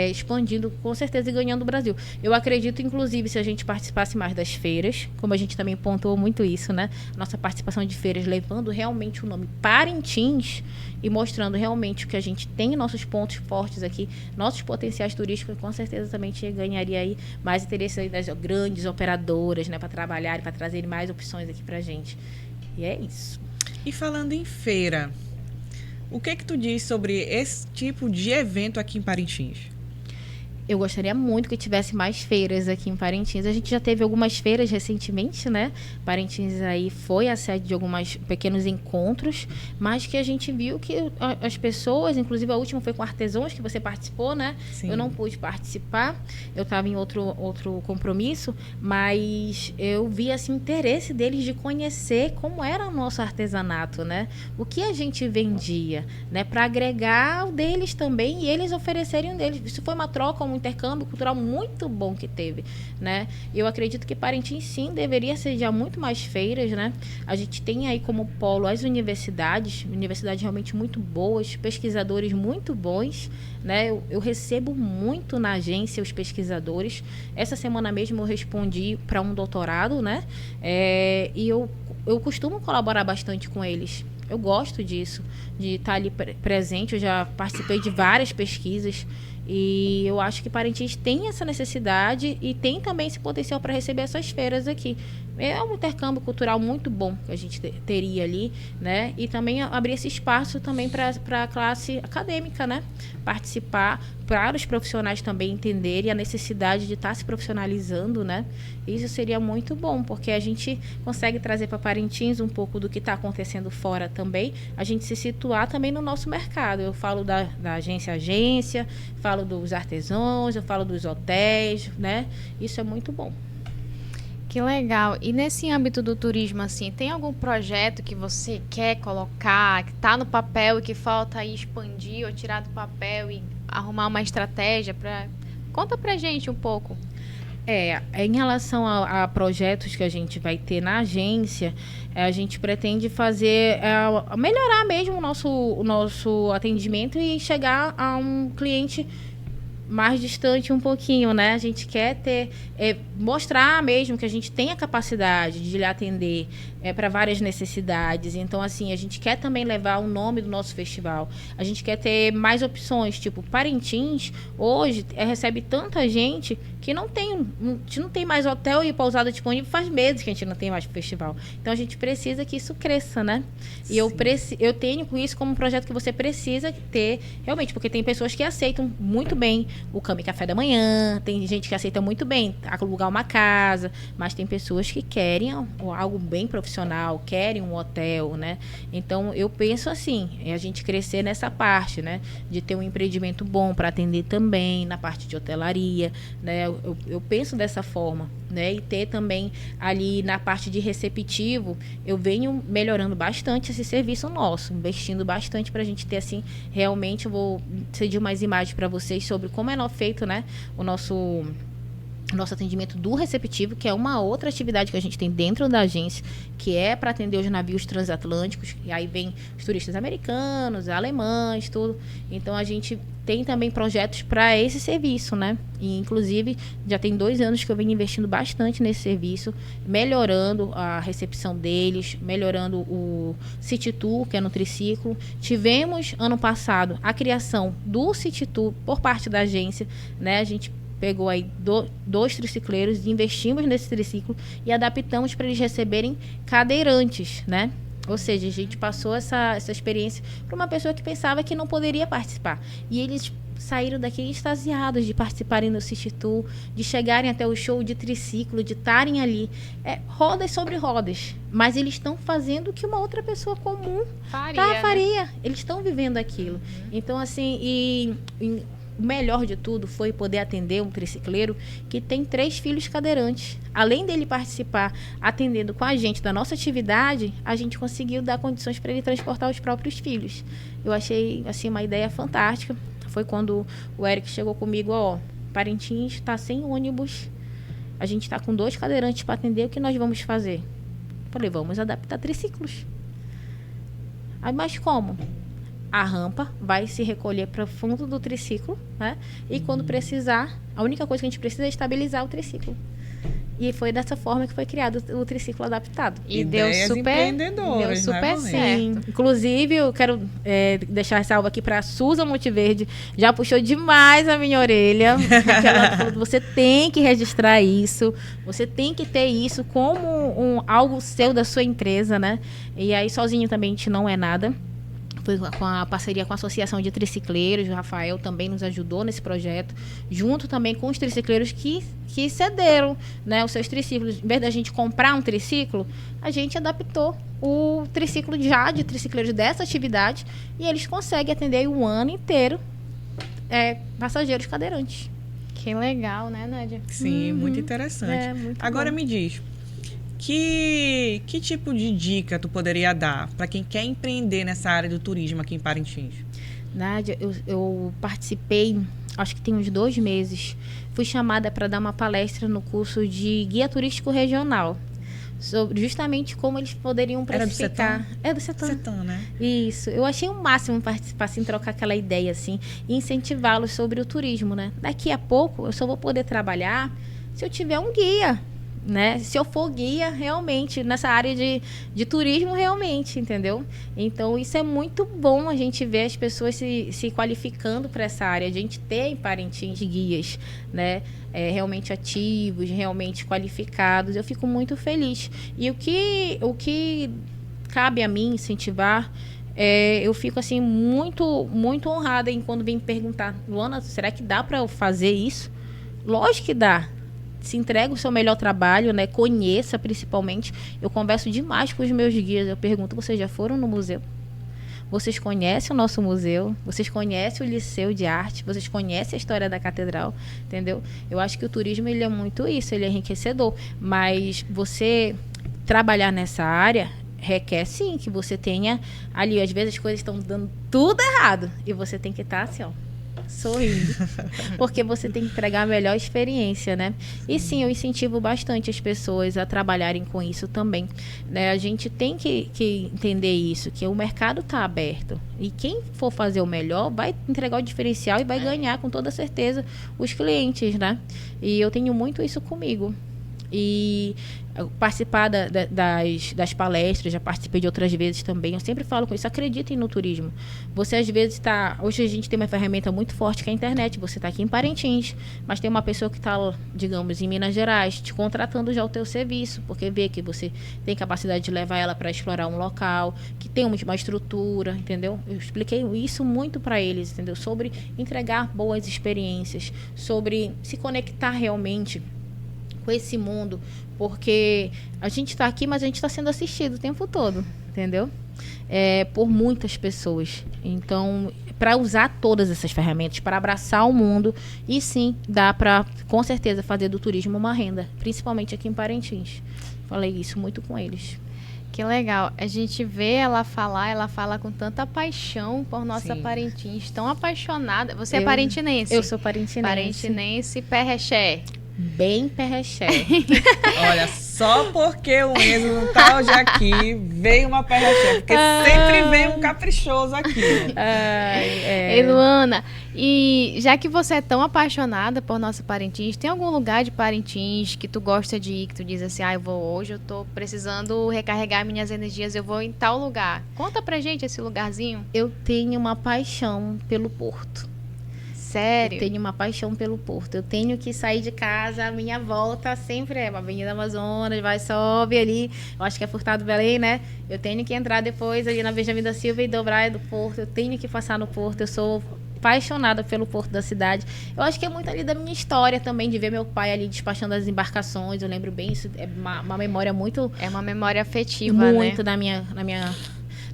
Expandindo com certeza e ganhando o Brasil. Eu acredito, inclusive, se a gente participasse mais das feiras, como a gente também pontuou muito isso, né? Nossa participação de feiras, levando realmente o nome Parintins e mostrando realmente o que a gente tem, nossos pontos fortes aqui, nossos potenciais turísticos, com certeza também ganharia aí mais interesse aí das grandes operadoras, né? Para trabalhar e para trazerem mais opções aqui pra gente. E é isso. E falando em feira, o que tu diz sobre esse tipo de evento aqui em Parintins? Eu gostaria muito que tivesse mais feiras aqui em Parintins. A gente já teve algumas feiras recentemente, né? Parintins aí foi a sede de alguns pequenos encontros, mas que a gente viu que as pessoas, inclusive a última foi com artesãos, que você participou, né? Sim. Eu não pude participar, eu estava em outro compromisso, mas eu vi assim, interesse deles de conhecer como era o nosso artesanato, né? O que a gente vendia, né? Para agregar o deles também e eles oferecerem o deles. Isso foi uma troca, um intercâmbio cultural muito bom que teve, né? Eu acredito que Parintins, sim, deveria sediar muito mais feiras, né? A gente tem aí como polo as universidades realmente muito boas, pesquisadores muito bons, né? Eu recebo muito na agência os pesquisadores. Essa semana mesmo eu respondi para um doutorado, né? E eu costumo colaborar bastante com eles. Eu gosto disso, de estar ali presente. Eu já participei de várias pesquisas e eu acho que Parintins tem essa necessidade e tem também esse potencial para receber essas feiras aqui. É um intercâmbio cultural muito bom que a gente teria ali, né? E também abrir esse espaço também para a classe acadêmica, né? Participar, para os profissionais também entenderem a necessidade de estar se profissionalizando, né? Isso seria muito bom, porque a gente consegue trazer para Parintins um pouco do que está acontecendo fora também, a gente se situar também no nosso mercado. Eu falo da agência, falo dos artesãos, eu falo dos hotéis, né? Isso é muito bom. Que legal. E nesse âmbito do turismo, assim, tem algum projeto que você quer colocar, que está no papel e que falta aí expandir ou tirar do papel e arrumar uma estratégia para... Conta pra gente um pouco. Em relação a projetos que a gente vai ter na agência, a gente pretende fazer, melhorar mesmo o nosso atendimento e chegar a um cliente mais distante um pouquinho, né? A gente quer mostrar mesmo que a gente tem a capacidade de lhe atender para várias necessidades. Então, assim, a gente quer também levar o nome do nosso festival. A gente quer ter mais opções, tipo, Parintins, hoje, recebe tanta gente que a gente não tem mais hotel e pousada disponível, faz meses que a gente não tem mais festival. Então, a gente precisa que isso cresça, né? E eu tenho com isso como um projeto que você precisa ter, realmente, porque tem pessoas que aceitam muito bem o café da manhã, tem gente que aceita muito bem alugar uma casa, mas tem pessoas que querem algo bem profissional, querem um hotel, né? Então, eu penso assim, a gente crescer nessa parte, né? De ter um empreendimento bom para atender também na parte de hotelaria, né? Eu penso dessa forma, né? E ter também ali na parte de receptivo, eu venho melhorando bastante esse serviço nosso, investindo bastante para a gente ter assim, realmente eu vou cedir umas imagens para vocês sobre como é feito, né? O nosso atendimento do receptivo, que é uma outra atividade que a gente tem dentro da agência, que é para atender os navios transatlânticos, e aí vem os turistas americanos, alemães, tudo. Então, a gente tem também projetos para esse serviço, né? E, inclusive, já tem 2 anos que eu venho investindo bastante nesse serviço, melhorando a recepção deles, melhorando o City Tour, que é no triciclo. Tivemos, ano passado, a criação do City Tour por parte da agência, né? A gente pegou aí 2 tricicleiros, investimos nesse triciclo e adaptamos para eles receberem cadeirantes, né? Ou seja, a gente passou essa experiência para uma pessoa que pensava que não poderia participar. E eles saíram daqui extasiados de participarem do City Tour, de chegarem até o show de triciclo, de estarem ali. Rodas sobre rodas. Mas eles estão fazendo o que uma outra pessoa comum faria. Né? Eles estão vivendo aquilo. Então, assim, o melhor de tudo foi poder atender um tricicleiro que tem 3 filhos cadeirantes. Além dele participar atendendo com a gente da nossa atividade, a gente conseguiu dar condições para ele transportar os próprios filhos. Eu achei assim, uma ideia fantástica. Foi quando o Eric chegou comigo, Parintins está sem ônibus, a gente está com 2 cadeirantes para atender, o que nós vamos fazer? Falei, vamos adaptar triciclos. Mas como? A rampa vai se recolher para o fundo do triciclo, né? E quando precisar, a única coisa que a gente precisa é estabilizar o triciclo. E foi dessa forma que foi criado o triciclo adaptado. E deu super certo. Sim. Inclusive, eu quero deixar salvo aqui para a Susan Monteverde. Já puxou demais a minha orelha. Porque ela falou, você tem que registrar isso. Você tem que ter isso como algo seu da sua empresa, né? E aí, sozinho também a gente não é nada. Foi com a parceria com a Associação de Tricicleiros, o Rafael também nos ajudou nesse projeto, junto também com os tricicleiros que cederam, né, os seus triciclos. Em vez da gente comprar um triciclo, a gente adaptou o triciclo de tricicleiros dessa atividade e eles conseguem atender o ano inteiro passageiros cadeirantes. Que legal, né, Nádia? Sim, muito interessante. Muito Agora bom. Me diz, que tipo de dica tu poderia dar para quem quer empreender nessa área do turismo aqui em Parintins? Nádia, eu participei, acho que tem uns 2 meses, fui chamada para dar uma palestra no curso de guia turístico regional, sobre justamente como eles poderiam precificar. Era do Setan. Setan, né? Isso. Eu achei o máximo participar, assim, trocar aquela ideia, assim, e incentivá-los sobre o turismo, né? Daqui a pouco, eu só vou poder trabalhar se eu tiver um guia, né? Se eu for guia realmente nessa área de turismo realmente, entendeu? Então isso é muito bom, a gente ver as pessoas se qualificando para essa área, a gente ter em Parintins guias, né? Realmente ativos, realmente qualificados. Eu fico muito feliz. E o que cabe a mim incentivar, eu fico assim muito muito honrada em quando vem perguntar, Luana, será que dá para eu fazer isso? Lógico que dá. Se entrega o seu melhor trabalho, né? Conheça, principalmente. Eu converso demais com os meus guias. Eu pergunto, vocês já foram no museu? Vocês conhecem o nosso museu? Vocês conhecem o Liceu de Arte? Vocês conhecem a história da Catedral? Entendeu? Eu acho que o turismo, ele é muito isso. Ele é enriquecedor. Mas você trabalhar nessa área requer, sim, que você tenha ali. Às vezes as coisas estão dando tudo errado. E você tem que estar assim, sorrindo, porque você tem que entregar a melhor experiência, né? E sim, eu incentivo bastante as pessoas a trabalharem com isso também, né? A gente tem que entender isso, que o mercado está aberto e quem for fazer o melhor vai entregar o diferencial e vai ganhar com toda certeza os clientes, né? E eu tenho muito isso comigo. E participar das palestras, já participei de outras vezes também. Eu sempre falo com isso, acreditem no turismo. Você às vezes está... Hoje a gente tem uma ferramenta muito forte que é a internet. Você está aqui em Parintins, mas tem uma pessoa que está, digamos, em Minas Gerais, te contratando já o teu serviço, porque vê que você tem capacidade de levar ela para explorar um local, que tem uma estrutura, entendeu? Eu expliquei isso muito para eles, entendeu? Sobre entregar boas experiências, sobre se conectar realmente com esse mundo, porque a gente está aqui, mas a gente está sendo assistido o tempo todo, entendeu? Por muitas pessoas. Então, para usar todas essas ferramentas, para abraçar o mundo, e sim, dá para, com certeza, fazer do turismo uma renda, principalmente aqui em Parintins. Falei isso muito com eles. Que legal. A gente vê ela fala com tanta paixão por nossa Parintins, tão apaixonada. Você é parintinense? Eu sou parintinense. Parintinense, pé-reché. Bem pé-reché. Olha, só porque o Enzo não tá hoje aqui, veio uma pé-reché, porque sempre vem um caprichoso aqui. Ei, Luana, e já que você é tão apaixonada por nossa Parintins, tem algum lugar de Parintins que tu gosta de ir, que tu diz assim, hoje eu tô precisando recarregar minhas energias, eu vou em tal lugar. Conta pra gente esse lugarzinho. Eu tenho uma paixão pelo Porto. Sério? Eu tenho uma paixão pelo Porto. Eu tenho que sair de casa, a minha volta sempre é uma Avenida Amazonas, sobe ali, eu acho que é Furtado Belém, né? Eu tenho que entrar depois ali na Benjamin da Silva e dobrar do Porto. Eu tenho que passar no Porto. Eu sou apaixonada pelo Porto da cidade. Eu acho que é muito ali da minha história também, de ver meu pai ali despachando as embarcações. Eu lembro bem, isso é uma memória muito... É uma memória afetiva, muito né?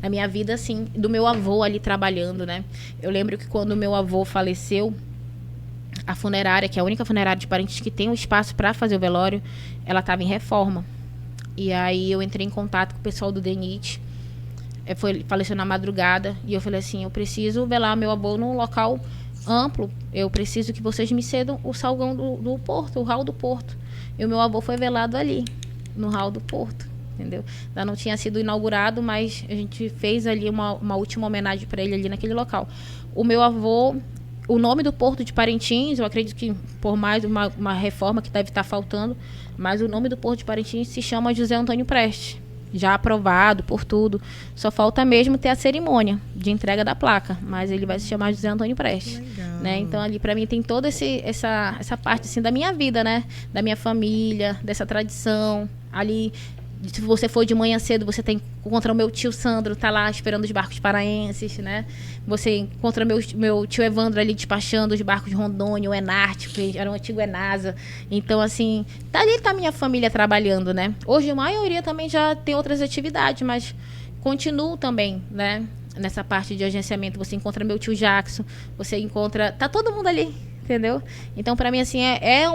Na minha vida, assim, do meu avô ali trabalhando, né? Eu lembro que quando meu avô faleceu, a funerária, que é a única funerária de Parintins que tem um espaço para fazer o velório, ela estava em reforma. E aí eu entrei em contato com o pessoal do DENIT, faleceu na madrugada, e eu falei assim, eu preciso velar meu avô num local amplo, eu preciso que vocês me cedam o salgão do Porto, o hall do Porto. E o meu avô foi velado ali, no hall do Porto. Entendeu? Ainda não tinha sido inaugurado, mas a gente fez ali uma última homenagem para ele ali naquele local. O meu avô, o nome do Porto de Parintins, eu acredito que por mais uma reforma que deve estar faltando, mas o nome do Porto de Parintins se chama José Antônio Prestes, já aprovado por tudo. Só falta mesmo ter a cerimônia de entrega da placa, mas ele vai se chamar José Antônio Prestes. Né? Então ali para mim tem toda essa parte assim da minha vida, né? Da minha família, dessa tradição ali. Se você for de manhã cedo, você encontra o meu tio Sandro, tá lá esperando os barcos paraenses, né? Você encontra meu tio Evandro ali despachando os barcos de Rondônia, o Enarte, que era um antigo Enasa. Então, assim, ali tá a minha família trabalhando, né? Hoje, a maioria também já tem outras atividades, mas continuo também, né? Nessa parte de agenciamento, você encontra meu tio Jackson, você encontra... Tá todo mundo ali, entendeu? Então, para mim, assim,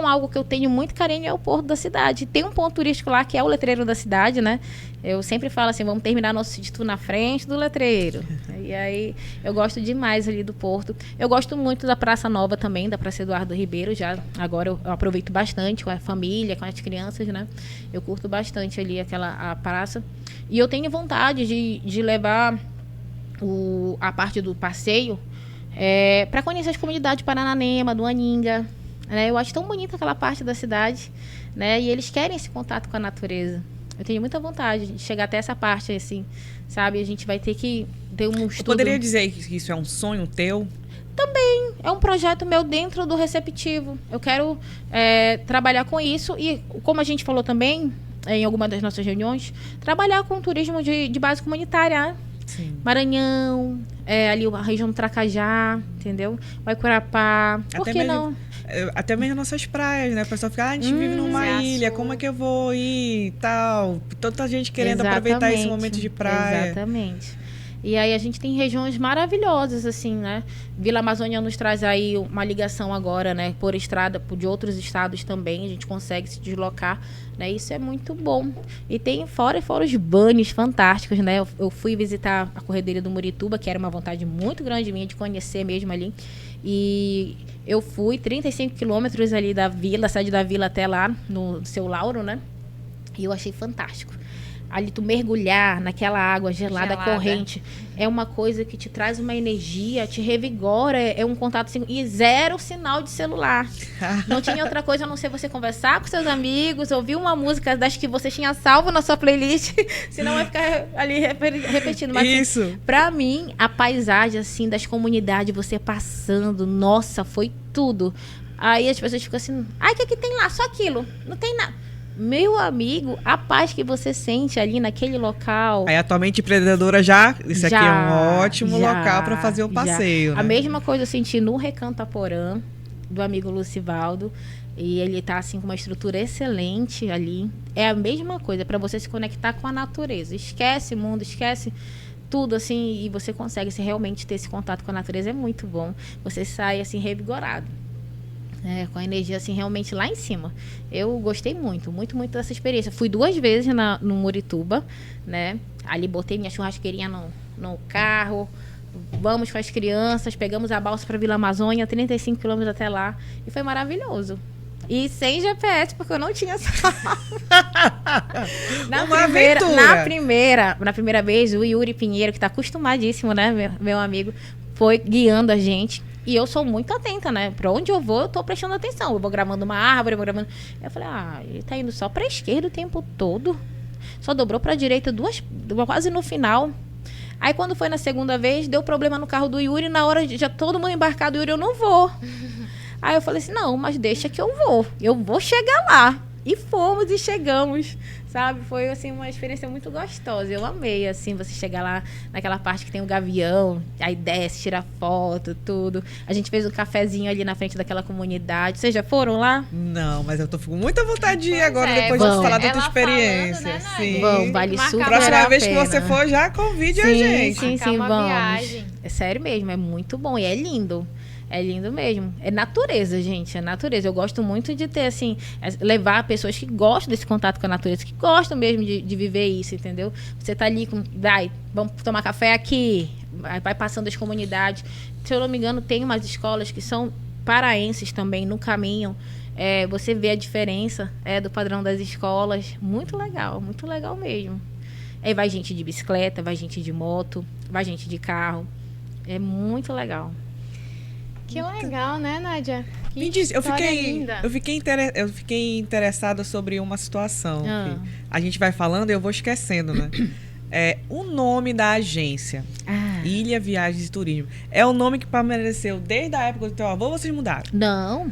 algo que eu tenho muito carinho, é o Porto da cidade. Tem um ponto turístico lá, que é o letreiro da cidade, né? Eu sempre falo assim, vamos terminar nosso sítio na frente do letreiro. E aí, eu gosto demais ali do Porto. Eu gosto muito da Praça Nova também, da Praça Eduardo Ribeiro. Agora eu aproveito bastante com a família, com as crianças, né? Eu curto bastante ali a praça. E eu tenho vontade de levar a parte do passeio para conhecer as comunidades de Parananema, do Aninga, né? Eu acho tão bonita aquela parte da cidade, né? E eles querem esse contato com a natureza. Eu tenho muita vontade de chegar até essa parte, assim, sabe? A gente vai ter que ter um estudo. Eu poderia dizer que isso é um sonho teu? Também é um projeto meu dentro do receptivo. Eu quero trabalhar com isso e, como a gente falou também em alguma das nossas reuniões, trabalhar com turismo de base comunitária, né? Sim. Maranhão, ali a região do Tracajá, entendeu? Guaicurapá, por que não? Até mesmo nossas praias, né? O pessoal fica, a gente vive numa ilha, como é que eu vou ir e tal? Tanta gente querendo aproveitar esse momento de praia. Exatamente. E aí a gente tem regiões maravilhosas, assim, né? Vila Amazônia nos traz aí uma ligação agora, né? Por estrada, de outros estados também, a gente consegue se deslocar, né? Isso é muito bom. E tem fora os banhos fantásticos, né? Eu fui visitar a Corredeira do Murituba, que era uma vontade muito grande minha de conhecer mesmo ali. E eu fui 35 quilômetros ali da sede da vila até lá, no Seu Lauro, né? E eu achei fantástico. ali tu mergulhar naquela água gelada, Gelada. corrente, é uma coisa que te traz uma energia, te revigora, é um contato assim, e zero sinal de celular. Não tinha outra coisa a não ser você conversar com seus amigos, ouvir uma música das que você tinha salvo na sua playlist, senão vai ficar ali repetindo. Mas, Isso. assim, pra mim, a paisagem assim das comunidades, você passando, nossa, foi tudo. Aí as pessoas ficam assim, ai, o que tem lá? Só aquilo, não tem nada. Meu amigo, a paz que você sente ali naquele local. Aí a tua mente empreendedora isso aqui é um ótimo já, local para fazer o passeio, né? A mesma coisa eu senti no Recanto Aporã, do amigo Lucivaldo. E ele tá assim com uma estrutura excelente ali. É a mesma coisa, para você se conectar com a natureza. Esquece mundo, esquece tudo assim, e você consegue assim, realmente ter esse contato com a natureza. É muito bom. Você sai assim revigorado. Com a energia assim realmente lá em cima. Eu gostei muito, muito, muito dessa experiência. Fui 2 vezes no Murituba, né? Ali botei minha churrasqueirinha no carro. Vamos com as crianças, pegamos a balsa para Vila Amazônia, 35 quilômetros até lá. E foi maravilhoso. E sem GPS, porque eu não tinha salvo. Na primeira vez, o Yuri Pinheiro, que está acostumadíssimo, né, meu amigo, foi guiando a gente. E eu sou muito atenta, né? Pra onde eu vou, eu tô prestando atenção. Eu vou gravando uma árvore, eu vou gravando... Eu falei, ele tá indo só pra esquerda o tempo todo. Só dobrou pra direita quase no final. Aí quando foi na segunda vez, deu problema no carro do Yuri. Na hora de já todo mundo embarcado, Yuri, eu não vou. Aí eu falei assim, não, mas deixa que eu vou. Eu vou chegar lá. E fomos e chegamos, sabe? Foi, assim, uma experiência muito gostosa. Eu amei, assim, você chegar lá naquela parte que tem o gavião, aí desce, tira foto, tudo. A gente fez um cafezinho ali na frente daquela comunidade. Vocês já foram lá? Não, mas eu tô com muita vontade de ir agora, é, depois de vamos. falar da tua Ela experiência. falando, né, Sim. Vamos, vale Marcar super a Próxima a vez que pena. você for, já convide a gente. Sim, Marcar uma vamos. viagem. É sério mesmo, é muito bom e é lindo. É lindo mesmo. É natureza, gente. É natureza. Eu gosto muito de ter, assim, levar pessoas que gostam desse contato com a natureza, que gostam mesmo de viver isso, entendeu? Você tá ali com... vamos tomar café aqui. Vai passando as comunidades. Se eu não me engano, tem umas escolas que são paraenses também, no caminho. Você vê a diferença do padrão das escolas. Muito legal mesmo. Aí vai gente de bicicleta, vai gente de moto, vai gente de carro. É muito legal. Que legal, né, Nádia? Que Me diz, eu história linda. fiquei interessada sobre uma situação. Que a gente vai falando e eu vou esquecendo, né? O nome da agência, Ilha Viagens e Turismo, é o nome que permaneceu desde a época do teu avô ou vocês mudaram? Não.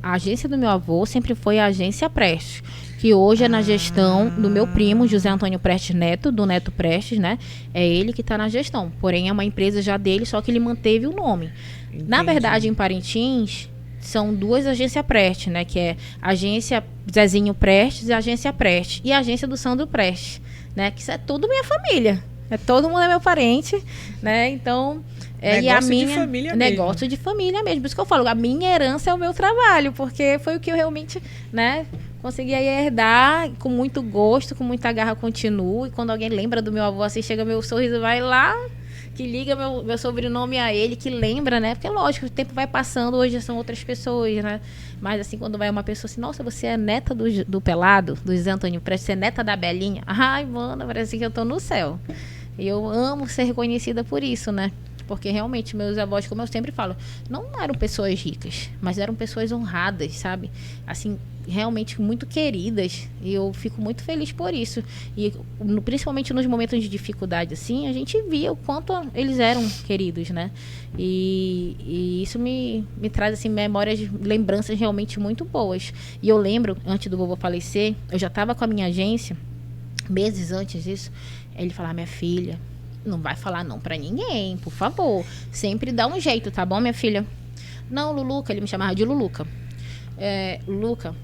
A agência do meu avô sempre foi a Agência Prestes, que hoje é na gestão do meu primo, José Antônio Prestes Neto, do Neto Prestes, né? É ele que está na gestão. Porém, é uma empresa já dele, só que ele manteve o nome. Entendi. Na verdade, em Parintins, são 2 agências Prestes, né? Que é a agência Zezinho Prestes e a agência Prestes. E a agência do Sandro Prestes, né? Que isso é tudo minha família. Todo mundo é meu parente, né? Então... Negócio de família mesmo. Negócio de família mesmo. Por isso que eu falo, a minha herança é o meu trabalho, porque foi o que eu realmente, né, consegui aí herdar com muito gosto, com muita garra, continuo. E quando alguém lembra do meu avô, assim, chega meu sorriso, vai lá, que liga meu sobrenome a ele, que lembra, né? Porque, lógico, o tempo vai passando, hoje são outras pessoas, né? Mas, assim, quando vai uma pessoa assim, nossa, você é neta do Pelado, do Zé Antônio Prestes, você é neta da Belinha? Ai, mano, parece que eu tô no céu. E eu amo ser reconhecida por isso, né? Porque realmente meus avós, como eu sempre falo, não eram pessoas ricas, mas eram pessoas honradas, sabe? Assim, realmente muito queridas. E eu fico muito feliz por isso. E principalmente nos momentos de dificuldade, assim, a gente via o quanto eles eram queridos, né? E isso me traz, assim, memórias, lembranças realmente muito boas. E eu lembro, antes do vovô falecer, eu já estava com a minha agência, meses antes disso, ele falava, minha filha, não vai falar não pra ninguém, por favor. Sempre dá um jeito, tá bom, minha filha? Não, Luluca, ele me chamava de Luluca. Luluca,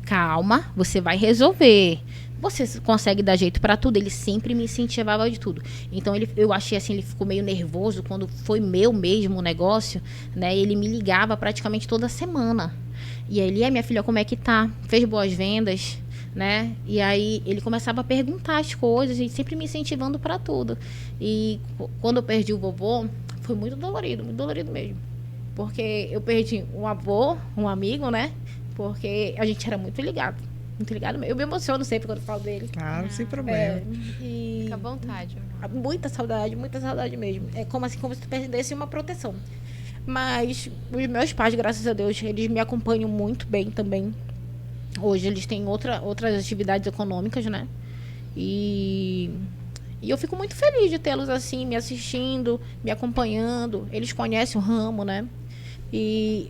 calma, você vai resolver. Você consegue dar jeito pra tudo. Ele sempre me incentivava de tudo. Então, eu achei assim, ele ficou meio nervoso quando foi meu mesmo o negócio, né? Ele me ligava praticamente toda semana. E aí ele, minha filha, como é que tá? Fez boas vendas? Né? E aí ele começava a perguntar as coisas e sempre me incentivando para tudo. E quando eu perdi o vovô, foi muito dolorido mesmo. Porque eu perdi um avô, um amigo, né? Porque a gente era muito ligado. muito ligado. Eu me emociono sempre quando falo dele. Claro, sem problema. E Fica à vontade. muita saudade mesmo. É como se tu perdesse uma proteção. Mas os meus pais, graças a Deus, eles me acompanham muito bem também. Hoje eles têm outras atividades econômicas, né? E eu fico muito feliz de tê-los assim, me assistindo, me acompanhando. Eles conhecem o ramo, né? E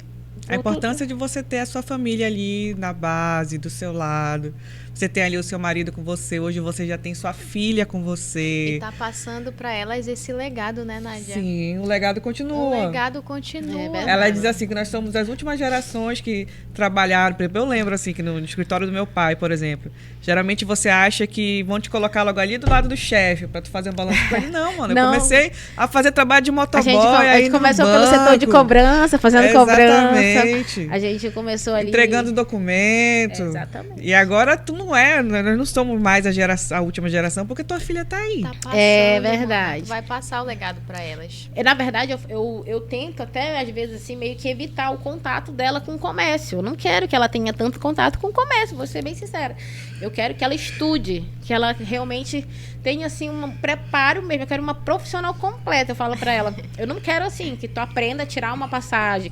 A importância de você ter a sua família ali na base, do seu lado. Você tem ali o seu marido com você. Hoje você já tem sua filha com você. E tá passando para elas esse legado, né, Nádia? Sim, o legado continua. O legado continua. É verdade. Ela diz assim que nós somos as últimas gerações que trabalharam. Por exemplo, eu lembro assim que no escritório do meu pai, por exemplo, geralmente você acha que vão te colocar logo ali do lado do chefe para tu fazer um balanço pra ele. Não, mano. Eu Não. comecei a fazer trabalho de motoboy. A gente começou pelo setor de cobrança, fazendo cobrança. Exatamente. A gente começou ali Entregando documento. Exatamente. E agora tu não é, nós não somos mais a última geração, porque tua filha tá aí. Tá passando, É verdade. Tu vai passar o legado para elas. Na verdade, eu tento até, às vezes, assim, meio que evitar o contato dela com o comércio. Eu não quero que ela tenha tanto contato com o comércio, vou ser bem sincera. Eu quero que ela estude, que ela realmente tenha, assim, um preparo mesmo. Eu quero uma profissional completa, eu falo pra ela. Eu não quero, assim, que tu aprenda a tirar uma passagem.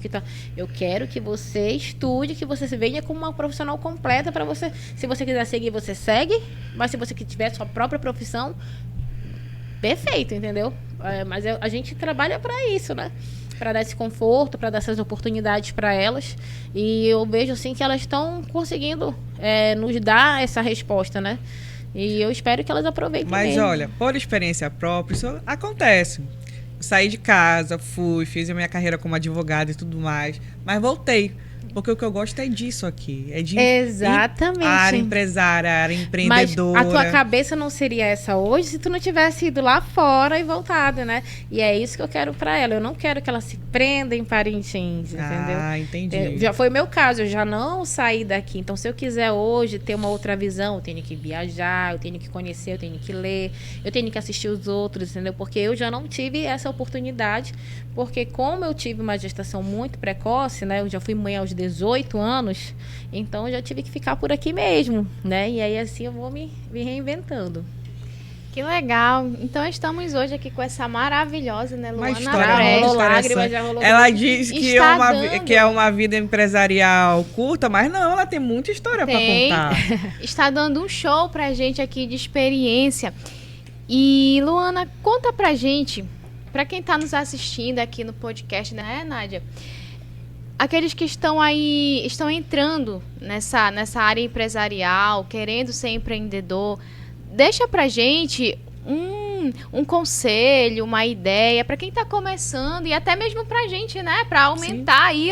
Eu quero que você estude, que você venha com uma profissional completa pra você. Se você quiser seguir, você segue. Mas se você tiver sua própria profissão, perfeito, entendeu? Mas a gente trabalha para isso, né? Para dar esse conforto, para dar essas oportunidades para elas. E eu vejo assim que elas estão conseguindo nos dar essa resposta, né? E eu espero que elas aproveitem. Mas mesmo. olha, por experiência própria, isso acontece. Eu saí de casa, fiz a minha carreira como advogada e tudo mais, mas voltei. Porque o que eu gosto é disso aqui. É de Exatamente. área empresária, área Mas empreendedora. a tua cabeça não seria essa hoje se tu não tivesse ido lá fora e voltado, né? E é isso que eu quero pra ela. Eu não quero que ela se prenda em Parintins, entendeu? Ah, entendi. Já foi o meu caso, eu já não saí daqui. Então, se eu quiser hoje ter uma outra visão, eu tenho que viajar, eu tenho que conhecer, eu tenho que ler, eu tenho que assistir os outros, entendeu? Porque eu já não tive essa oportunidade, porque como eu tive uma gestação muito precoce, né? Eu já fui mãe aos 18 anos, então eu já tive que ficar por aqui mesmo, né? E aí assim eu vou me reinventando. Que legal. Então estamos hoje aqui com essa maravilhosa, né, Uma Luana história Prestes. muito lágrima, interessante. já rolou Ela lágrima. diz que Está que é uma vida empresarial curta, mas não, ela tem muita história para Tem. contar. Está dando um show pra gente aqui de experiência. E, Luana, conta pra gente, pra quem tá nos assistindo aqui no podcast, né, Nádia? Aqueles que estão aí, estão entrando nessa área empresarial, querendo ser empreendedor, deixa pra gente um conselho, uma ideia para quem está começando e até mesmo pra gente, né? Para aumentar aí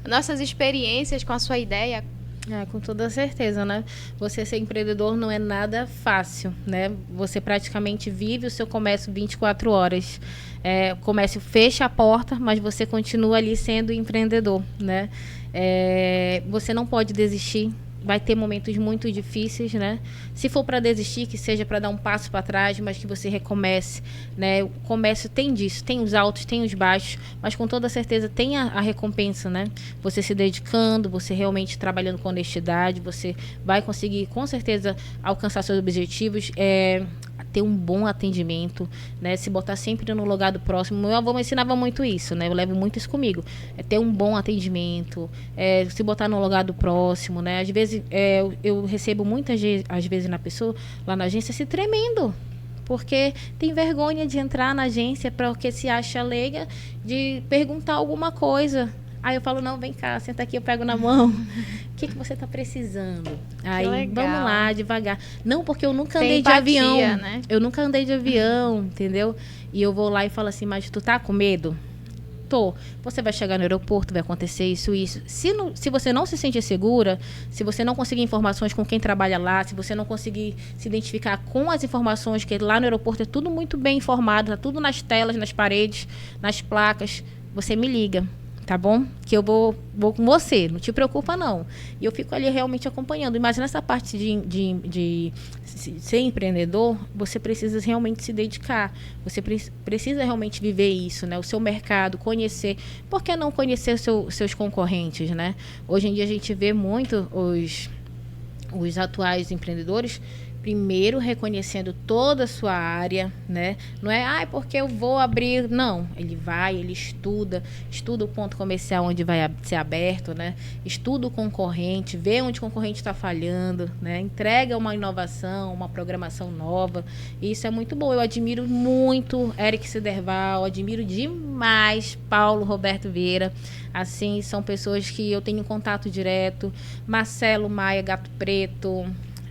nossas experiências com a sua ideia. Com toda certeza, né? Você ser empreendedor não é nada fácil, né? Você praticamente vive o seu comércio 24 horas. O comércio fecha a porta, mas você continua ali sendo empreendedor, né? Você não pode desistir. Vai ter momentos muito difíceis, né? Se for para desistir, que seja para dar um passo para trás, mas que você recomece, né? O comércio tem disso, tem os altos, tem os baixos, mas com toda certeza tem a recompensa, né? Você se dedicando, você realmente trabalhando com honestidade, você vai conseguir, com certeza, alcançar seus objetivos, ter um bom atendimento, né? Se botar sempre no lugar do próximo. Meu avô me ensinava muito isso, né? Eu levo muito isso comigo. Ter um bom atendimento, se botar no lugar do próximo, né? Às vezes, eu recebo muitas vezes na pessoa, lá na agência, se tremendo. Porque tem vergonha de entrar na agência porque se acha leiga de perguntar alguma coisa. Aí eu falo, não, vem cá, senta aqui, eu pego na mão. O que você está precisando? Aí, legal. vamos lá, devagar. Não, porque eu nunca Tem andei empatia, de avião. né? Eu nunca andei de avião, entendeu? E eu vou lá e falo assim, mas tu tá com medo? Tô. Você vai chegar no aeroporto, vai acontecer isso. Se você não se sentir segura, se você não conseguir informações com quem trabalha lá, se você não conseguir se identificar com as informações, que lá no aeroporto é tudo muito bem informado, tá tudo nas telas, nas paredes, nas placas, você me liga. Tá bom? Que eu vou com você, não te preocupa não. E eu fico ali realmente acompanhando. Mas nessa parte de ser empreendedor, você precisa realmente se dedicar. Você precisa realmente viver isso, né? O seu mercado, conhecer. Por que não conhecer seus concorrentes, né? Hoje em dia a gente vê muito os atuais empreendedores, primeiro reconhecendo toda a sua área, né? Não é, porque eu vou abrir. Não, ele estuda o ponto comercial onde vai ser aberto, né? Estuda o concorrente, vê onde o concorrente está falhando, né? Entrega uma inovação, uma programação nova. E isso é muito bom. Eu admiro muito Eric Siderval, admiro demais Paulo Roberto Vieira. Assim, são pessoas que eu tenho contato direto. Marcelo Maia, Gato Preto,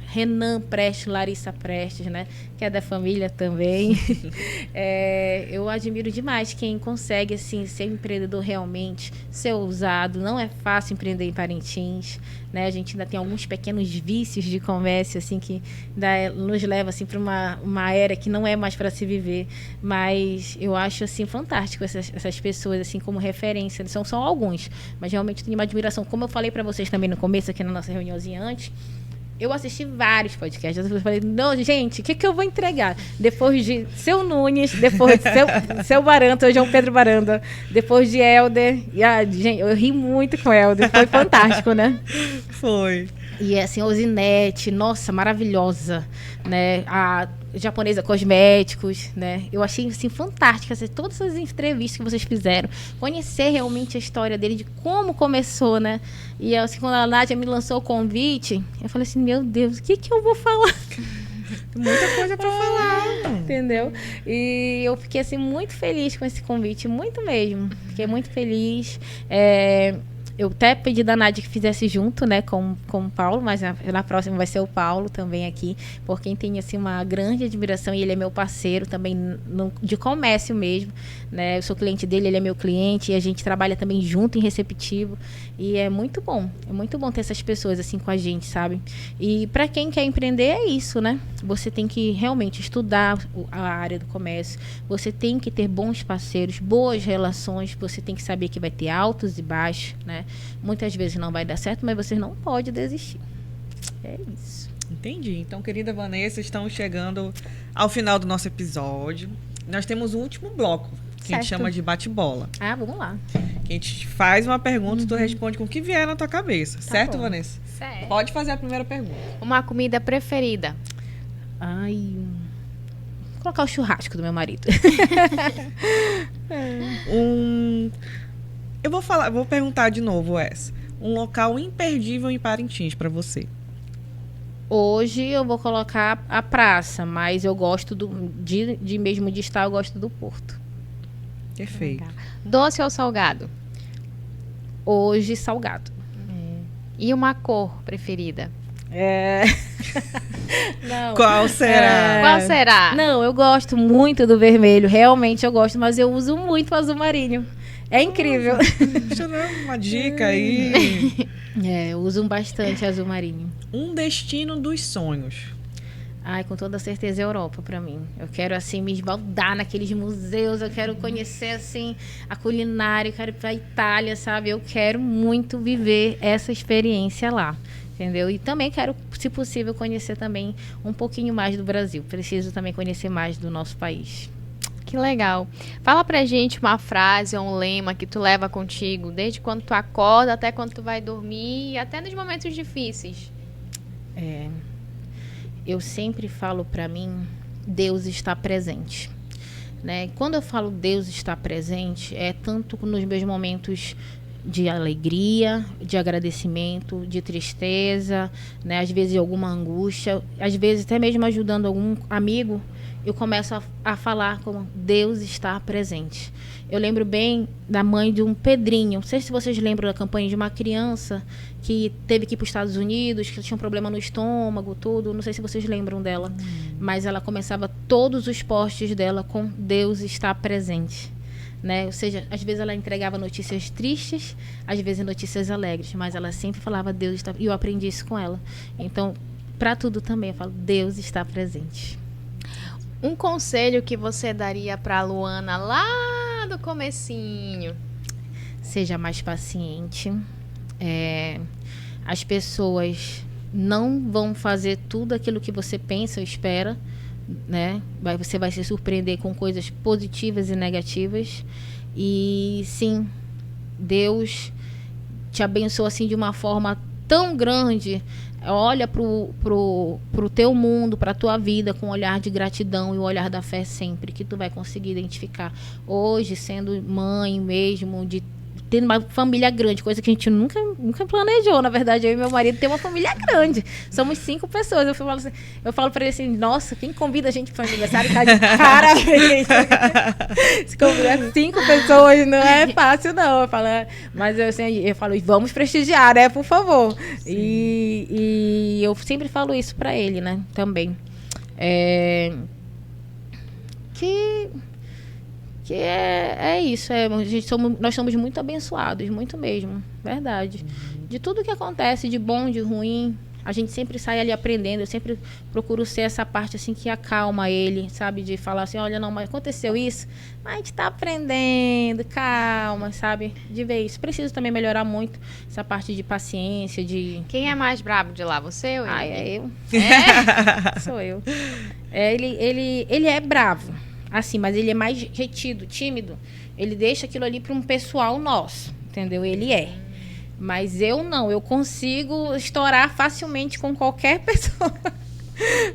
Renan Prestes, Larissa Prestes, né? Que é da família também. Eu admiro demais quem consegue, assim, ser empreendedor realmente, ser ousado. Não é fácil empreender em Parintins, né? A gente ainda tem alguns pequenos vícios de comércio, assim, que nos leva, assim, para uma era que não é mais para se viver. Mas eu acho, assim, fantástico essas pessoas, assim, como referência. São alguns, mas realmente tenho uma admiração. Como eu falei para vocês também no começo, aqui na nossa reuniãozinha antes, eu assisti vários podcasts. Eu falei, não, gente, o que eu vou entregar? Depois de Seu Nunes, depois de Seu Baranta, hoje é o Pedro Baranda, depois de Helder. Gente, eu ri muito com o Helder, foi fantástico, né? Foi. E assim, a Osinete, nossa, maravilhosa, né? A Japonesa Cosméticos, né? Eu achei, assim, fantástica todas as entrevistas que vocês fizeram. Conhecer realmente a história dele, de como começou, né? E assim, quando a Nádia me lançou o convite, eu falei assim, meu Deus, o que eu vou falar? Muita coisa pra falar. Entendeu? E eu fiquei, assim, muito feliz com esse convite, muito mesmo. Fiquei muito feliz. Eu até pedi da Nádia que fizesse junto, né, com o Paulo, mas na próxima vai ser o Paulo também aqui, por quem tem, assim, uma grande admiração, e ele é meu parceiro também de comércio mesmo, né? Eu sou cliente dele, ele é meu cliente, e a gente trabalha também junto em Receptivo, e é muito bom ter essas pessoas, assim, com a gente, sabe? E para quem quer empreender, é isso, né? Você tem que realmente estudar a área do comércio, você tem que ter bons parceiros, boas relações, você tem que saber que vai ter altos e baixos, né? Muitas vezes não vai dar certo, mas você não pode desistir. É isso. Entendi. Então, querida Vanessa, estamos chegando ao final do nosso episódio. Nós temos o último bloco, que a gente chama de bate-bola. Vamos lá. Que a gente faz uma pergunta e tu responde com o que vier na tua cabeça. Certo, bom. Vanessa? Certo. Pode fazer a primeira pergunta. Uma comida preferida? Vou colocar o churrasco do meu marido. Eu vou perguntar de novo essa. Um local imperdível em Parintins para você. Hoje eu vou colocar a praça, mas eu gosto mesmo de estar, eu gosto do Porto. Perfeito. Doce ou salgado? Hoje, salgado. E uma cor preferida? Não. Qual será? Qual será? Não, eu gosto muito do vermelho, realmente eu gosto, mas eu uso muito o azul marinho. É incrível. Deixa eu dar uma dica aí. Eu uso bastante azul marinho. Um destino dos sonhos. Com toda certeza, Europa, pra mim. Eu quero, assim, me esbaldar naqueles museus, eu quero conhecer, assim, a culinária, eu quero ir pra Itália, sabe? Eu quero muito viver essa experiência lá, entendeu? E também quero, se possível, conhecer também um pouquinho mais do Brasil. Preciso também conhecer mais do nosso país. Que legal. Fala pra gente uma frase ou um lema que tu leva contigo, desde quando tu acorda até quando tu vai dormir, e até nos momentos difíceis. Eu sempre falo pra mim, Deus está presente, né? Quando eu falo Deus está presente, é tanto nos meus momentos de alegria, de agradecimento, de tristeza, né? Às vezes alguma angústia, às vezes até mesmo ajudando algum amigo, eu começo a falar como Deus está presente. Eu lembro bem da mãe de um Pedrinho. Não sei se vocês lembram da campanha de uma criança que teve que ir para os Estados Unidos, que tinha um problema no estômago, tudo. Não sei se vocês lembram dela. Mas ela começava todos os posts dela com Deus está presente, né? Ou seja, às vezes ela entregava notícias tristes, às vezes notícias alegres, mas ela sempre falava Deus está... E eu aprendi isso com ela. Então, para tudo também, eu falo Deus está presente. Um conselho que você daria para a Luana lá do comecinho? Seja mais paciente. As pessoas não vão fazer tudo aquilo que você pensa ou espera, né? Você vai se surpreender com coisas positivas e negativas. E sim, Deus te abençoa assim de uma forma tão grande. Olha pro teu mundo, pra tua vida com um olhar de gratidão e o olhar da fé sempre, que tu vai conseguir identificar. Hoje, sendo mãe mesmo, tendo uma família grande, coisa que a gente nunca planejou, na verdade. Eu e meu marido temos uma família grande. Somos 5 pessoas. Eu falo pra ele assim, nossa, quem convida a gente para o aniversário tá de parabéns. Se convidar 5 pessoas não é fácil, não. Mas eu falo, vamos prestigiar, né, por favor. E eu sempre falo isso pra ele, né, também. Que é isso, nós somos muito abençoados, muito mesmo, verdade. De tudo que acontece, de bom, de ruim, a gente sempre sai ali aprendendo. Eu sempre procuro ser essa parte assim que acalma ele, sabe? De falar assim, olha, não, mas aconteceu isso, mas a gente tá aprendendo, calma, sabe? De ver isso. Preciso também melhorar muito essa parte de paciência, de... Quem é mais brabo de lá, você ou ele? É eu. Sou eu. Ele é bravo. Assim, mas ele é mais retido, tímido. Ele deixa aquilo ali para um pessoal nosso, entendeu? Ele é. Mas eu não. Eu consigo estourar facilmente com qualquer pessoa.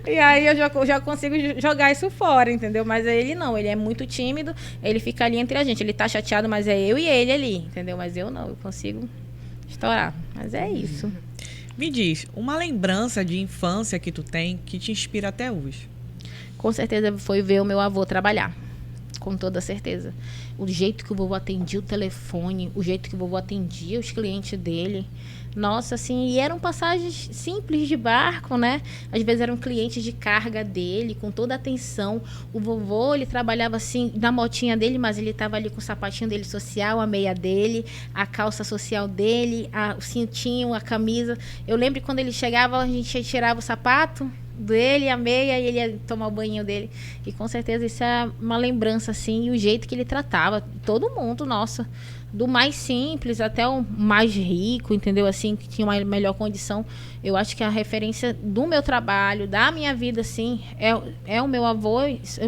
E aí eu já consigo jogar isso fora, entendeu? Mas ele não. Ele é muito tímido. Ele fica ali entre a gente. Ele tá chateado, mas é eu e ele ali, entendeu? Mas eu não. Eu consigo estourar. Mas é isso. Me diz, uma lembrança de infância que tu tem que te inspira até hoje? Com certeza foi ver o meu avô trabalhar. Com toda certeza. O jeito que o vovô atendia o telefone, o jeito que o vovô atendia os clientes dele. Nossa, assim, e eram passagens simples de barco, né? Às vezes eram clientes de carga dele, com toda a atenção. O vovô, ele trabalhava assim, na motinha dele, mas ele estava ali com o sapatinho dele social, a meia dele, a calça social dele, o cintinho, a camisa. Eu lembro quando ele chegava, a gente tirava o sapato dele, a meia, e ele ia tomar o banho dele. E com certeza isso é uma lembrança, assim, e o jeito que ele tratava todo mundo, nossa, do mais simples até o mais rico, entendeu? Assim, que tinha uma melhor condição. Eu acho que a referência do meu trabalho, da minha vida, assim, é o meu avô,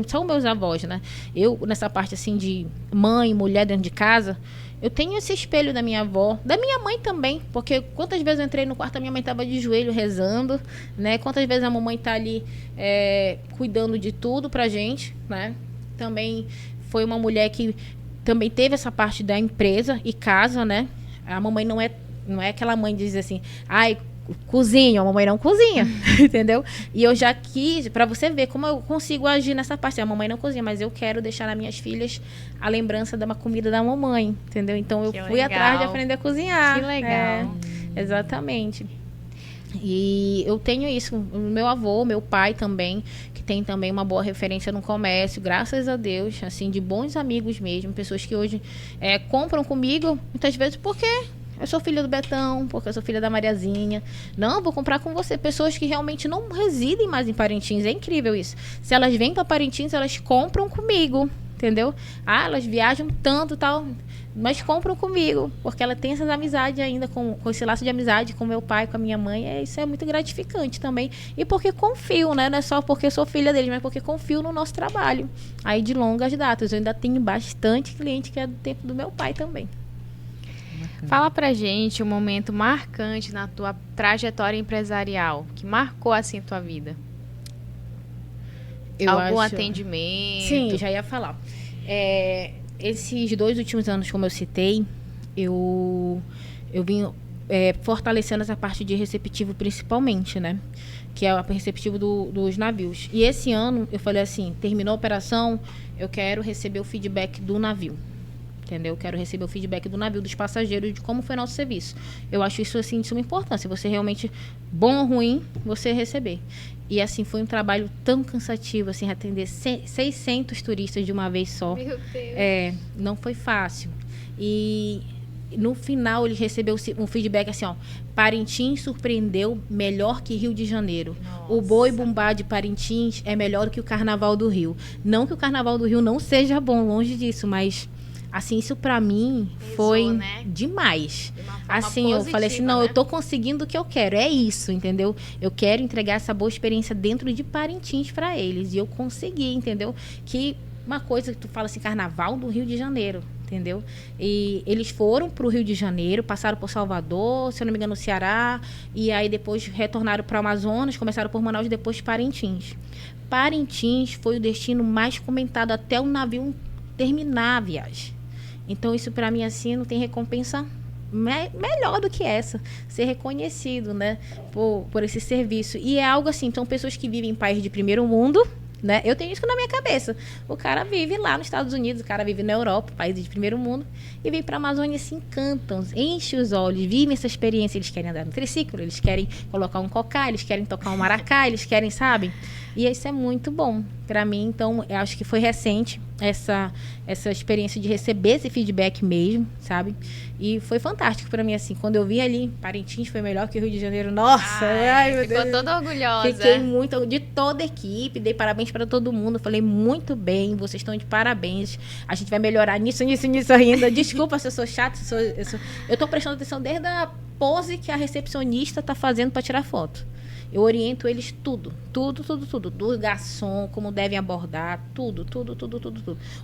são meus avós, né? Eu, nessa parte, assim, de mãe, mulher dentro de casa, eu tenho esse espelho da minha avó, da minha mãe também, porque quantas vezes eu entrei no quarto, a minha mãe estava de joelho rezando, né? Quantas vezes a mamãe está ali cuidando de tudo pra gente, né? Também foi uma mulher que também teve essa parte da empresa e casa, né? A mamãe não é aquela mãe que diz assim, ai, cozinha, a mamãe não cozinha, entendeu? E eu já quis, pra você ver como eu consigo agir nessa parte. A mamãe não cozinha, mas eu quero deixar nas minhas filhas a lembrança de uma comida da mamãe, entendeu? Então eu fui atrás de aprender a cozinhar. Que legal. Exatamente. E eu tenho isso, o meu avô, meu pai também, que tem também uma boa referência no comércio, graças a Deus, assim, de bons amigos mesmo, pessoas que hoje compram comigo, muitas vezes porque eu sou filha do Betão, porque eu sou filha da Mariazinha. Não, vou comprar com você. Pessoas que realmente não residem mais em Parintins. É incrível isso. Se elas vêm para Parintins, elas compram comigo, entendeu? Elas viajam tanto e tal, mas compram comigo, porque ela tem essas amizades ainda, com esse laço de amizade com meu pai, com a minha mãe. Isso é muito gratificante também. E porque confio, né? Não é só porque eu sou filha deles, mas porque confio no nosso trabalho. Aí de longas datas. Eu ainda tenho bastante cliente que é do tempo do meu pai também. Fala pra gente um momento marcante na tua trajetória empresarial, que marcou assim a tua vida. Algum atendimento? Sim, eu já ia falar. Esses 2 últimos anos, como eu citei, eu vim fortalecendo essa parte de receptivo principalmente, né? Que é o receptivo dos navios. E esse ano, eu falei assim, terminou a operação, eu quero receber o feedback do navio. Entendeu? Eu quero receber o feedback do navio, dos passageiros, de como foi nosso serviço. Eu acho isso, assim, de suma importância. Você realmente, bom ou ruim, você receber. E, assim, foi um trabalho tão cansativo, assim, atender 600 turistas de uma vez só. Meu Deus. Não foi fácil. E, no final, ele recebeu um feedback assim, ó. Parintins surpreendeu melhor que Rio de Janeiro. Nossa. O Boi Bumbá de Parintins é melhor que o Carnaval do Rio. Não que o Carnaval do Rio não seja bom, longe disso, mas... Assim, isso pra mim foi demais. Assim, eu falei assim, não, eu tô conseguindo o que eu quero. É isso, entendeu? Eu quero entregar essa boa experiência dentro de Parintins pra eles. E eu consegui, entendeu? Que uma coisa que tu fala assim, Carnaval do Rio de Janeiro, entendeu? E eles foram para o Rio de Janeiro, passaram por Salvador, se eu não me engano, no Ceará, e aí depois retornaram para o Amazonas, começaram por Manaus e depois Parintins. Parintins foi o destino mais comentado até o navio terminar a viagem. Então, isso para mim, assim, não tem recompensa melhor do que essa, ser reconhecido, né, por esse serviço. E é algo assim, então pessoas que vivem em países de primeiro mundo, né, eu tenho isso na minha cabeça, o cara vive lá nos Estados Unidos, o cara vive na Europa, países de primeiro mundo, e vem para a Amazônia, se encantam, enchem os olhos, vivem essa experiência, eles querem andar no triciclo, eles querem colocar um cocá, eles querem tocar um maracá, eles querem, sabe? E isso é muito bom para mim. Então, eu acho que foi recente essa experiência de receber esse feedback mesmo, sabe? E foi fantástico para mim, assim. Quando eu vi ali, Parintins foi melhor que o Rio de Janeiro. Nossa! Ai, meu ficou Deus. toda orgulhosa. Fiquei muito... De toda a equipe, dei parabéns para todo mundo. Falei, muito bem, vocês estão de parabéns. A gente vai melhorar nisso ainda. Desculpa se eu sou chata. Eu tô prestando atenção desde a pose que a recepcionista tá fazendo para tirar foto. Eu oriento eles tudo. Do garçom, como devem abordar, tudo.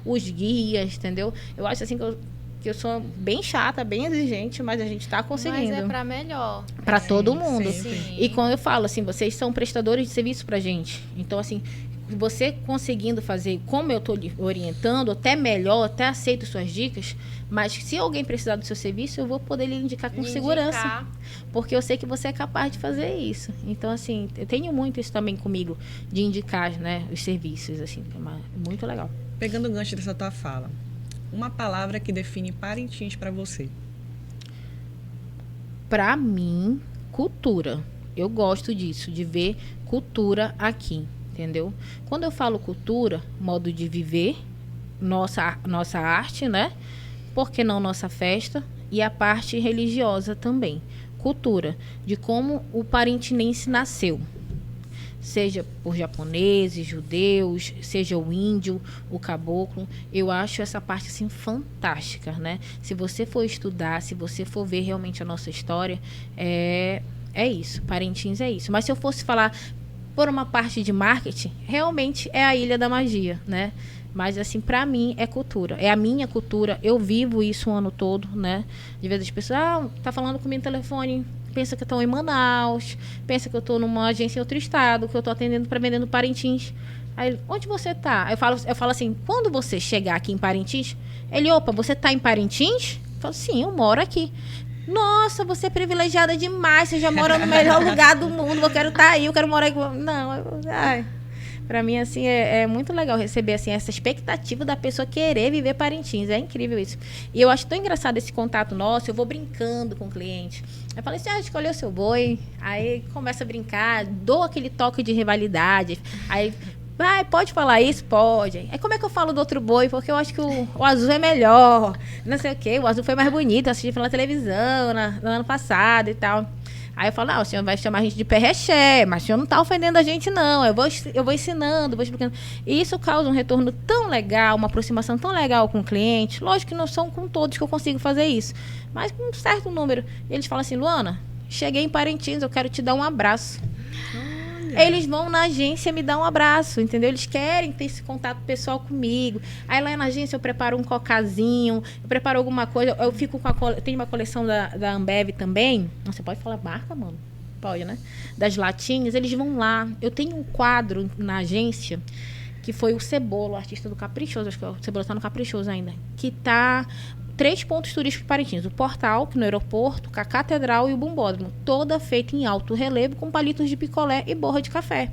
Os guias, entendeu? Eu acho assim que eu sou bem chata, bem exigente, mas a gente está conseguindo. Mas é para melhor. Para todo mundo. Sim. E quando eu falo assim, vocês são prestadores de serviço pra gente. Então, assim, você conseguindo fazer como eu estou orientando, até melhor, até aceito suas dicas, mas se alguém precisar do seu serviço, eu vou poder lhe indicar com segurança. Porque eu sei que você é capaz de fazer isso. Então, assim, eu tenho muito isso também comigo, de indicar, né, os serviços, assim, é muito legal. Pegando o gancho dessa tua fala, uma palavra que define Parintins para você. Para mim, cultura. Eu gosto disso, de ver cultura aqui, entendeu? Quando eu falo cultura, modo de viver, nossa arte, né? Por que não nossa festa? E a parte religiosa também. Cultura, de como o parintinense nasceu. Seja por japoneses, judeus, seja o índio, o caboclo. Eu acho essa parte assim fantástica, né? Se você for estudar, se você for ver realmente a nossa história, é isso. Parintins é isso. Mas se eu fosse falar por uma parte de marketing, realmente é a Ilha da Magia, né? Mas, assim, pra mim é cultura. É a minha cultura. Eu vivo isso o ano todo, né? De vez as pessoas, tá falando comigo no telefone, pensa que eu tô em Manaus, pensa que eu tô numa agência em outro estado, que eu tô atendendo para vendendo Parintins. Aí, onde você tá? Eu falo assim, quando você chegar aqui em Parintins, ele, opa, você tá em Parintins? Eu falo, sim, eu moro aqui. Nossa, você é privilegiada demais, você já mora no melhor lugar do mundo, eu quero estar aí, eu quero morar aqui. Não, pra mim, assim, é muito legal receber, assim, essa expectativa da pessoa querer viver Parintins. É incrível isso. E eu acho tão engraçado esse contato nosso, eu vou brincando com o cliente. Eu falei assim, escolheu o seu boi. Aí começa a brincar, dou aquele toque de rivalidade. Aí, pode falar isso? Pode. Aí como é que eu falo do outro boi? Porque eu acho que o azul é melhor. Não sei o quê, o azul foi mais bonito. Eu assisti pela televisão no ano passado e tal. Aí eu falo, o senhor vai chamar a gente de perreché, mas o senhor não está ofendendo a gente, não. Eu vou ensinando, vou explicando. E isso causa um retorno tão legal, uma aproximação tão legal com o cliente. Lógico que não são com todos que eu consigo fazer isso, mas com um certo número. E eles falam assim, Luana, cheguei em Parintins, eu quero te dar um abraço. Eles vão na agência me dar um abraço, entendeu? Eles querem ter esse contato pessoal comigo. Aí lá na agência eu preparo um cocazinho, eu preparo alguma coisa. Eu fico eu tenho uma coleção da Ambev também. Você pode falar marca, mano? Pode, né? Das latinhas, eles vão lá. Eu tenho um quadro na agência que foi o Cebola, o artista do Caprichoso. Acho que o Cebola está no Caprichoso ainda. Que tá 3 pontos turísticos parintins. O Portal, que no aeroporto, a Catedral e o Bumbódromo. Toda feita em alto relevo, com palitos de picolé e borra de café.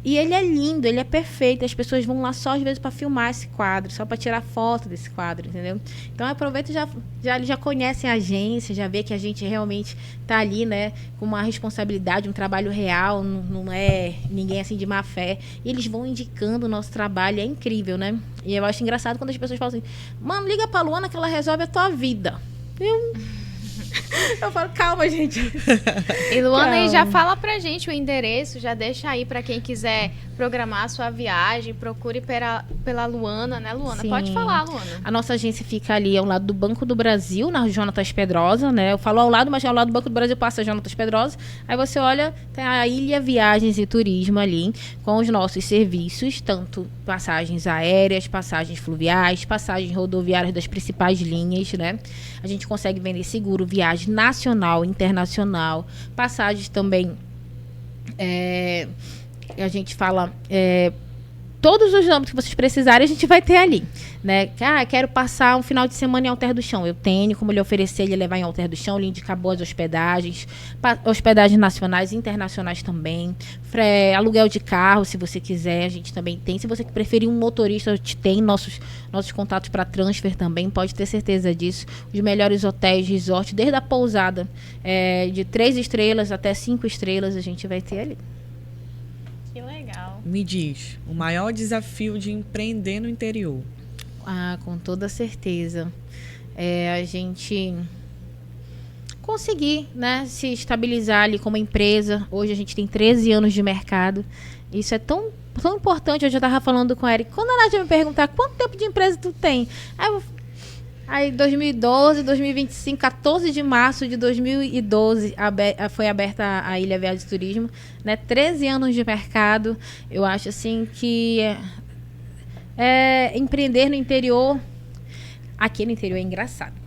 E ele é lindo, ele é perfeito. As pessoas vão lá só às vezes para filmar esse quadro, só para tirar foto desse quadro, entendeu? Então aproveita e eles já conhecem a agência, já vê que a gente realmente tá ali, né, com uma responsabilidade, um trabalho real, não é ninguém assim de má fé. E eles vão indicando o nosso trabalho, é incrível, né? E eu acho engraçado quando as pessoas falam assim, mano, liga pra Luana que ela resolve a tua vida. Eu falo, calma, gente. E Luana, aí já Calma. fala pra gente o endereço, já deixa aí pra quem quiser programar a sua viagem, procure pela Luana, né, Luana? Sim. Pode falar, Luana. A nossa agência fica ali ao lado do Banco do Brasil, na Jonatas Pedrosa, né? Eu falo ao lado, mas ao lado do Banco do Brasil passa a Jonatas Pedrosa. Aí você olha, tem a Ilha Viagens e Turismo ali, com os nossos serviços, tanto passagens aéreas, passagens fluviais, passagens rodoviárias das principais linhas, né? A gente consegue vender seguro, viagem nacional, internacional, passagens também, a gente fala, todos os âmbitos que vocês precisarem, a gente vai ter ali, né? Quero passar um final de semana em Alter do Chão. Eu tenho como lhe oferecer, lhe levar em Alter do Chão, lhe indicar boas hospedagens, hospedagens nacionais e internacionais também. Aluguel de carro, se você quiser, a gente também tem. Se você preferir um motorista, a gente tem nossos contatos para transfer também, pode ter certeza disso. Os melhores hotéis, resort, desde a pousada de 3 estrelas até 5 estrelas, a gente vai ter ali. Que legal. Me diz, o maior desafio de empreender no interior? Com toda certeza. A gente conseguir, né, se estabilizar ali como empresa. Hoje a gente tem 13 anos de mercado. Isso é tão importante. Eu já estava falando com a Eric. Quando a Nádia me perguntar quanto tempo de empresa tu tem, aí 2012, 2025, 14 de março de 2012 foi aberta a Ilha Viagens e Turismo, né? 13 anos de mercado. Eu acho assim que empreender no interior, aqui no interior é engraçado.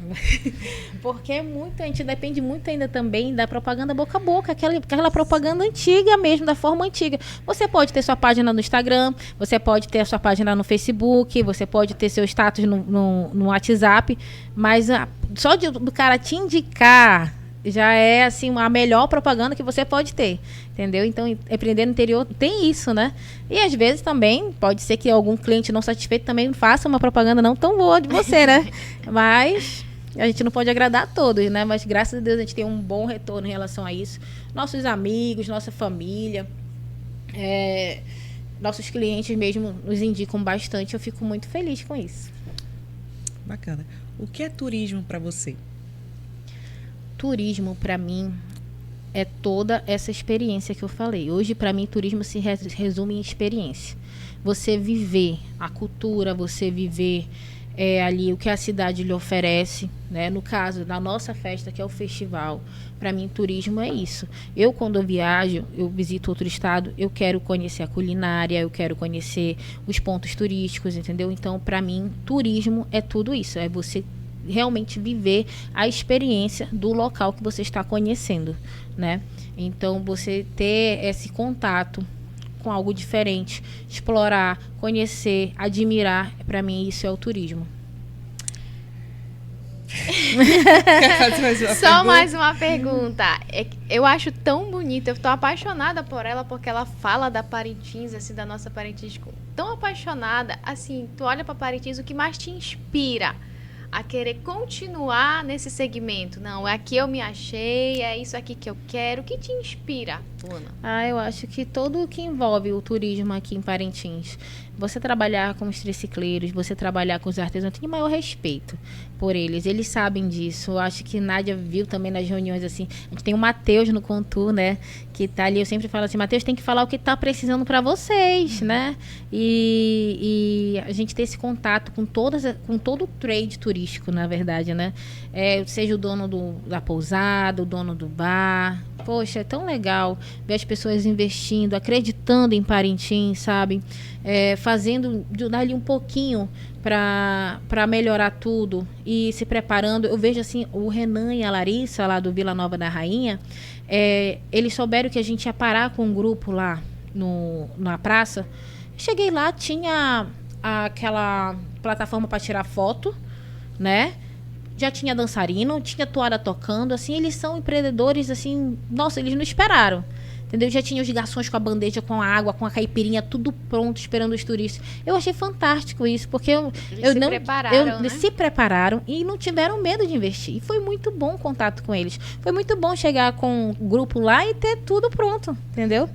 Porque a gente depende muito ainda também da propaganda boca a boca, aquela propaganda antiga mesmo, da forma antiga. Você pode ter sua página no Instagram, você pode ter a sua página no Facebook, você pode ter seu status no WhatsApp, mas só do cara te indicar já é assim a melhor propaganda que você pode ter, entendeu? Então, empreender no interior tem isso, né? E às vezes também pode ser que algum cliente não satisfeito também faça uma propaganda não tão boa de você, né? Mas a gente não pode agradar a todos, né? Mas graças a Deus a gente tem um bom retorno em relação a isso. Nossos amigos, nossa família, nossos clientes mesmo nos indicam bastante. Eu fico muito feliz com isso. Bacana. O que é turismo para você? Turismo, para mim, é toda essa experiência que eu falei. Hoje, para mim, turismo se resume em experiência. Você viver a cultura, você viver ali o que a cidade lhe oferece, né? No caso da nossa festa, que é o festival, para mim, turismo é isso. Eu, quando eu viajo, eu visito outro estado, eu quero conhecer a culinária, eu quero conhecer os pontos turísticos, entendeu? Então, para mim, turismo é tudo isso. É você realmente viver a experiência do local que você está conhecendo, né? Então, você ter esse contato com algo diferente, explorar, conhecer, admirar, para mim isso é o turismo. Só mais uma pergunta. Eu acho tão bonita, eu tô apaixonada por ela, porque ela fala da Parintins, assim, da nossa Parintins, tão apaixonada, assim, tu olha pra Parintins, o que mais te inspira a querer continuar nesse segmento? Não, aqui eu me achei, é isso aqui que eu quero. O que te inspira, Luana? Eu acho que tudo o que envolve o turismo aqui em Parintins, você trabalhar com os tricicleiros, você trabalhar com os artesãos, tem maior respeito por eles. Eles sabem disso. Eu acho que Nádia viu também nas reuniões, assim. A gente tem o Matheus no Contur, né? Que tá ali. Eu sempre falo assim, Matheus, tem que falar o que tá precisando para vocês, né? E a gente ter esse contato com todo o trade turístico, na verdade, né? Seja o dono da pousada, o dono do bar. Poxa, é tão legal ver as pessoas investindo, acreditando em Parintins, sabe? Fazendo, dali um pouquinho para melhorar tudo e se preparando. Eu vejo assim, o Renan e a Larissa lá do Vila Nova da Rainha, eles souberam que a gente ia parar com um grupo lá na praça. Cheguei lá, tinha aquela plataforma para tirar foto, né? Já tinha dançarino, tinha toada tocando, assim, eles são empreendedores, assim, nossa, eles não esperaram, entendeu? Já tinha os garçons com a bandeja, com a água, com a caipirinha, tudo pronto, esperando os turistas. Eu achei fantástico isso, porque eles se prepararam e não tiveram medo de investir. E foi muito bom o contato com eles. Foi muito bom chegar com o grupo lá e ter tudo pronto, entendeu?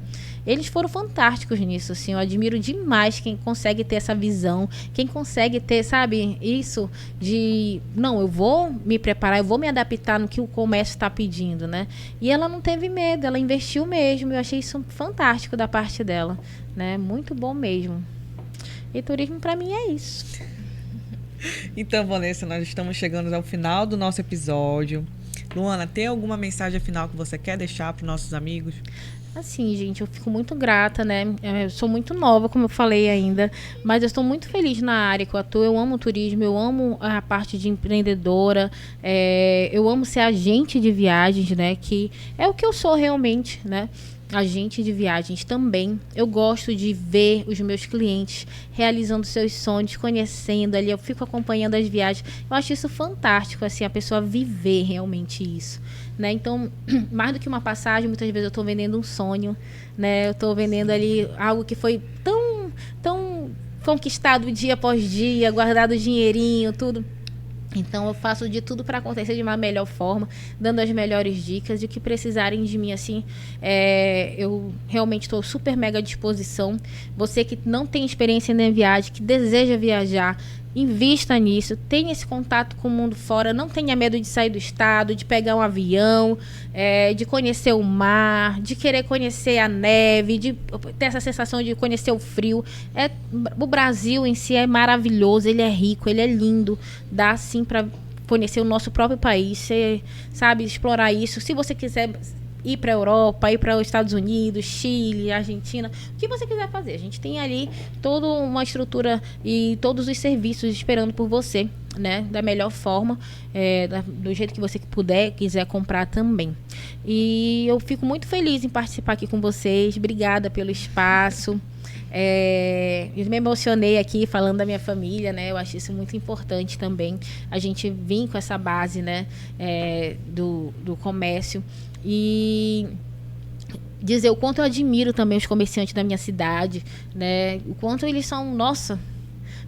eles foram fantásticos nisso, assim, eu admiro demais quem consegue ter essa visão, quem consegue ter, sabe, isso de, não, eu vou me preparar, eu vou me adaptar no que o comércio está pedindo, né? E ela não teve medo, ela investiu mesmo, eu achei isso fantástico da parte dela, né? Muito bom mesmo. E turismo para mim é isso. Então, Vanessa, nós estamos chegando ao final do nosso episódio. Luana, tem alguma mensagem final que você quer deixar para os nossos amigos? Assim, gente, eu fico muito grata, né? Eu sou muito nova, como eu falei ainda, mas eu estou muito feliz na área que eu atuo. Eu amo o turismo, eu amo a parte de empreendedora, eu amo ser agente de viagens, né? Que é o que eu sou realmente, né? Agente de viagens também. Eu gosto de ver os meus clientes realizando seus sonhos, conhecendo ali, eu fico acompanhando as viagens. Eu acho isso fantástico, assim, a pessoa viver realmente isso, né? Então, mais do que uma passagem, muitas vezes eu estou vendendo um sonho, né? Eu estou vendendo ali algo que foi tão conquistado dia após dia, guardado dinheirinho, tudo. Então eu faço de tudo para acontecer de uma melhor forma, dando as melhores dicas, e o que precisarem de mim, assim, eu realmente estou super mega à disposição. Você que não tem experiência em viagem, que deseja viajar, invista nisso, tenha esse contato com o mundo fora, não tenha medo de sair do estado, de pegar um avião, de conhecer o mar, de querer conhecer a neve, de ter essa sensação de conhecer o frio. O Brasil em si é maravilhoso, ele é rico, ele é lindo, dá sim para conhecer o nosso próprio país, você sabe, explorar isso. Se você quiser ir para a Europa, ir para os Estados Unidos, Chile, Argentina, o que você quiser fazer. A gente tem ali toda uma estrutura e todos os serviços esperando por você, né? Da melhor forma, do jeito que você puder, quiser comprar também. E eu fico muito feliz em participar aqui com vocês. Obrigada pelo espaço. Eu me emocionei aqui falando da minha família, né? Eu acho isso muito importante também. A gente vir com essa base, né? Do comércio. E dizer o quanto eu admiro também os comerciantes da minha cidade, né? O quanto eles são, nossa,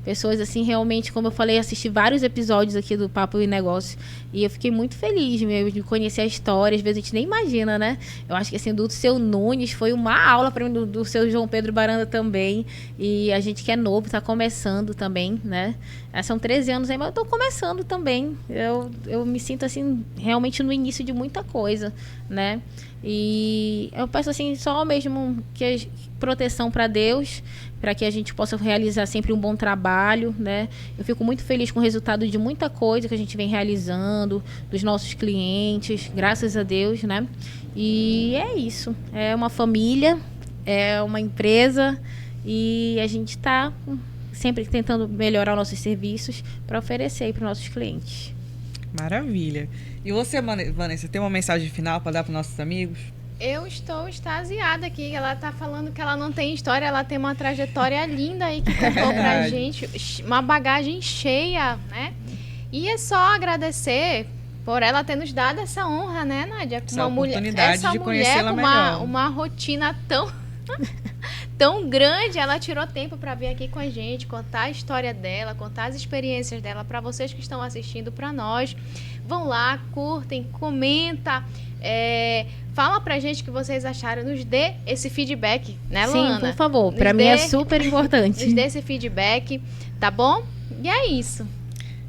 pessoas assim, realmente, como eu falei, assisti vários episódios aqui do Papo e Negócio e eu fiquei muito feliz mesmo de conhecer a história. Às vezes a gente nem imagina, né? Eu acho que assim, do seu Nunes foi uma aula para mim, do seu João Pedro Baranda também, e a gente que é novo, tá começando também, né? São 13 anos aí, mas eu tô começando também. Eu me sinto assim, realmente no início de muita coisa, né? E eu peço assim, só mesmo que proteção para Deus, para que a gente possa realizar sempre um bom trabalho, né? Eu fico muito feliz com o resultado de muita coisa que a gente vem realizando, dos nossos clientes, graças a Deus, né? E é isso. É uma família, é uma empresa, e a gente está sempre tentando melhorar os nossos serviços para oferecer aí para os nossos clientes. Maravilha. E você, Vanessa, tem uma mensagem final para dar para os nossos amigos? Eu estou extasiada aqui. Ela tá falando que ela não tem história, ela tem uma trajetória linda aí que contou pra gente, uma bagagem cheia, né? E é só agradecer por ela ter nos dado essa honra, né, Nádia? Essa oportunidade de conhecê-la melhor. Uma rotina tão grande, ela tirou tempo para vir aqui com a gente, contar a história dela, contar as experiências dela para vocês que estão assistindo, para nós. Vão lá, curtem, comenta, fala pra gente o que vocês acharam, nos dê esse feedback, né, Luana? Sim, por favor, para mim é super importante. Nos dê esse feedback, tá bom? E é isso.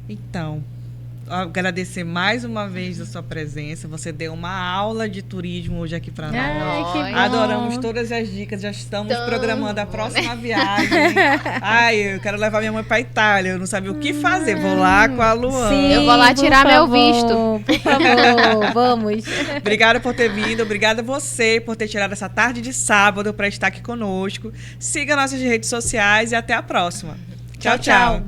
Então, agradecer mais uma vez a sua presença. Você deu uma aula de turismo hoje aqui para nós. Que bom. Adoramos todas as dicas. Já estamos programando a próxima viagem. Eu quero levar minha mãe para Itália. Eu não sabia o que fazer. Vou lá com a Luana. Sim, eu vou lá tirar meu visto. Por favor, vamos. Obrigada por ter vindo. Obrigada a você por ter tirado essa tarde de sábado para estar aqui conosco. Siga nossas redes sociais e até a próxima. Tchau, tchau.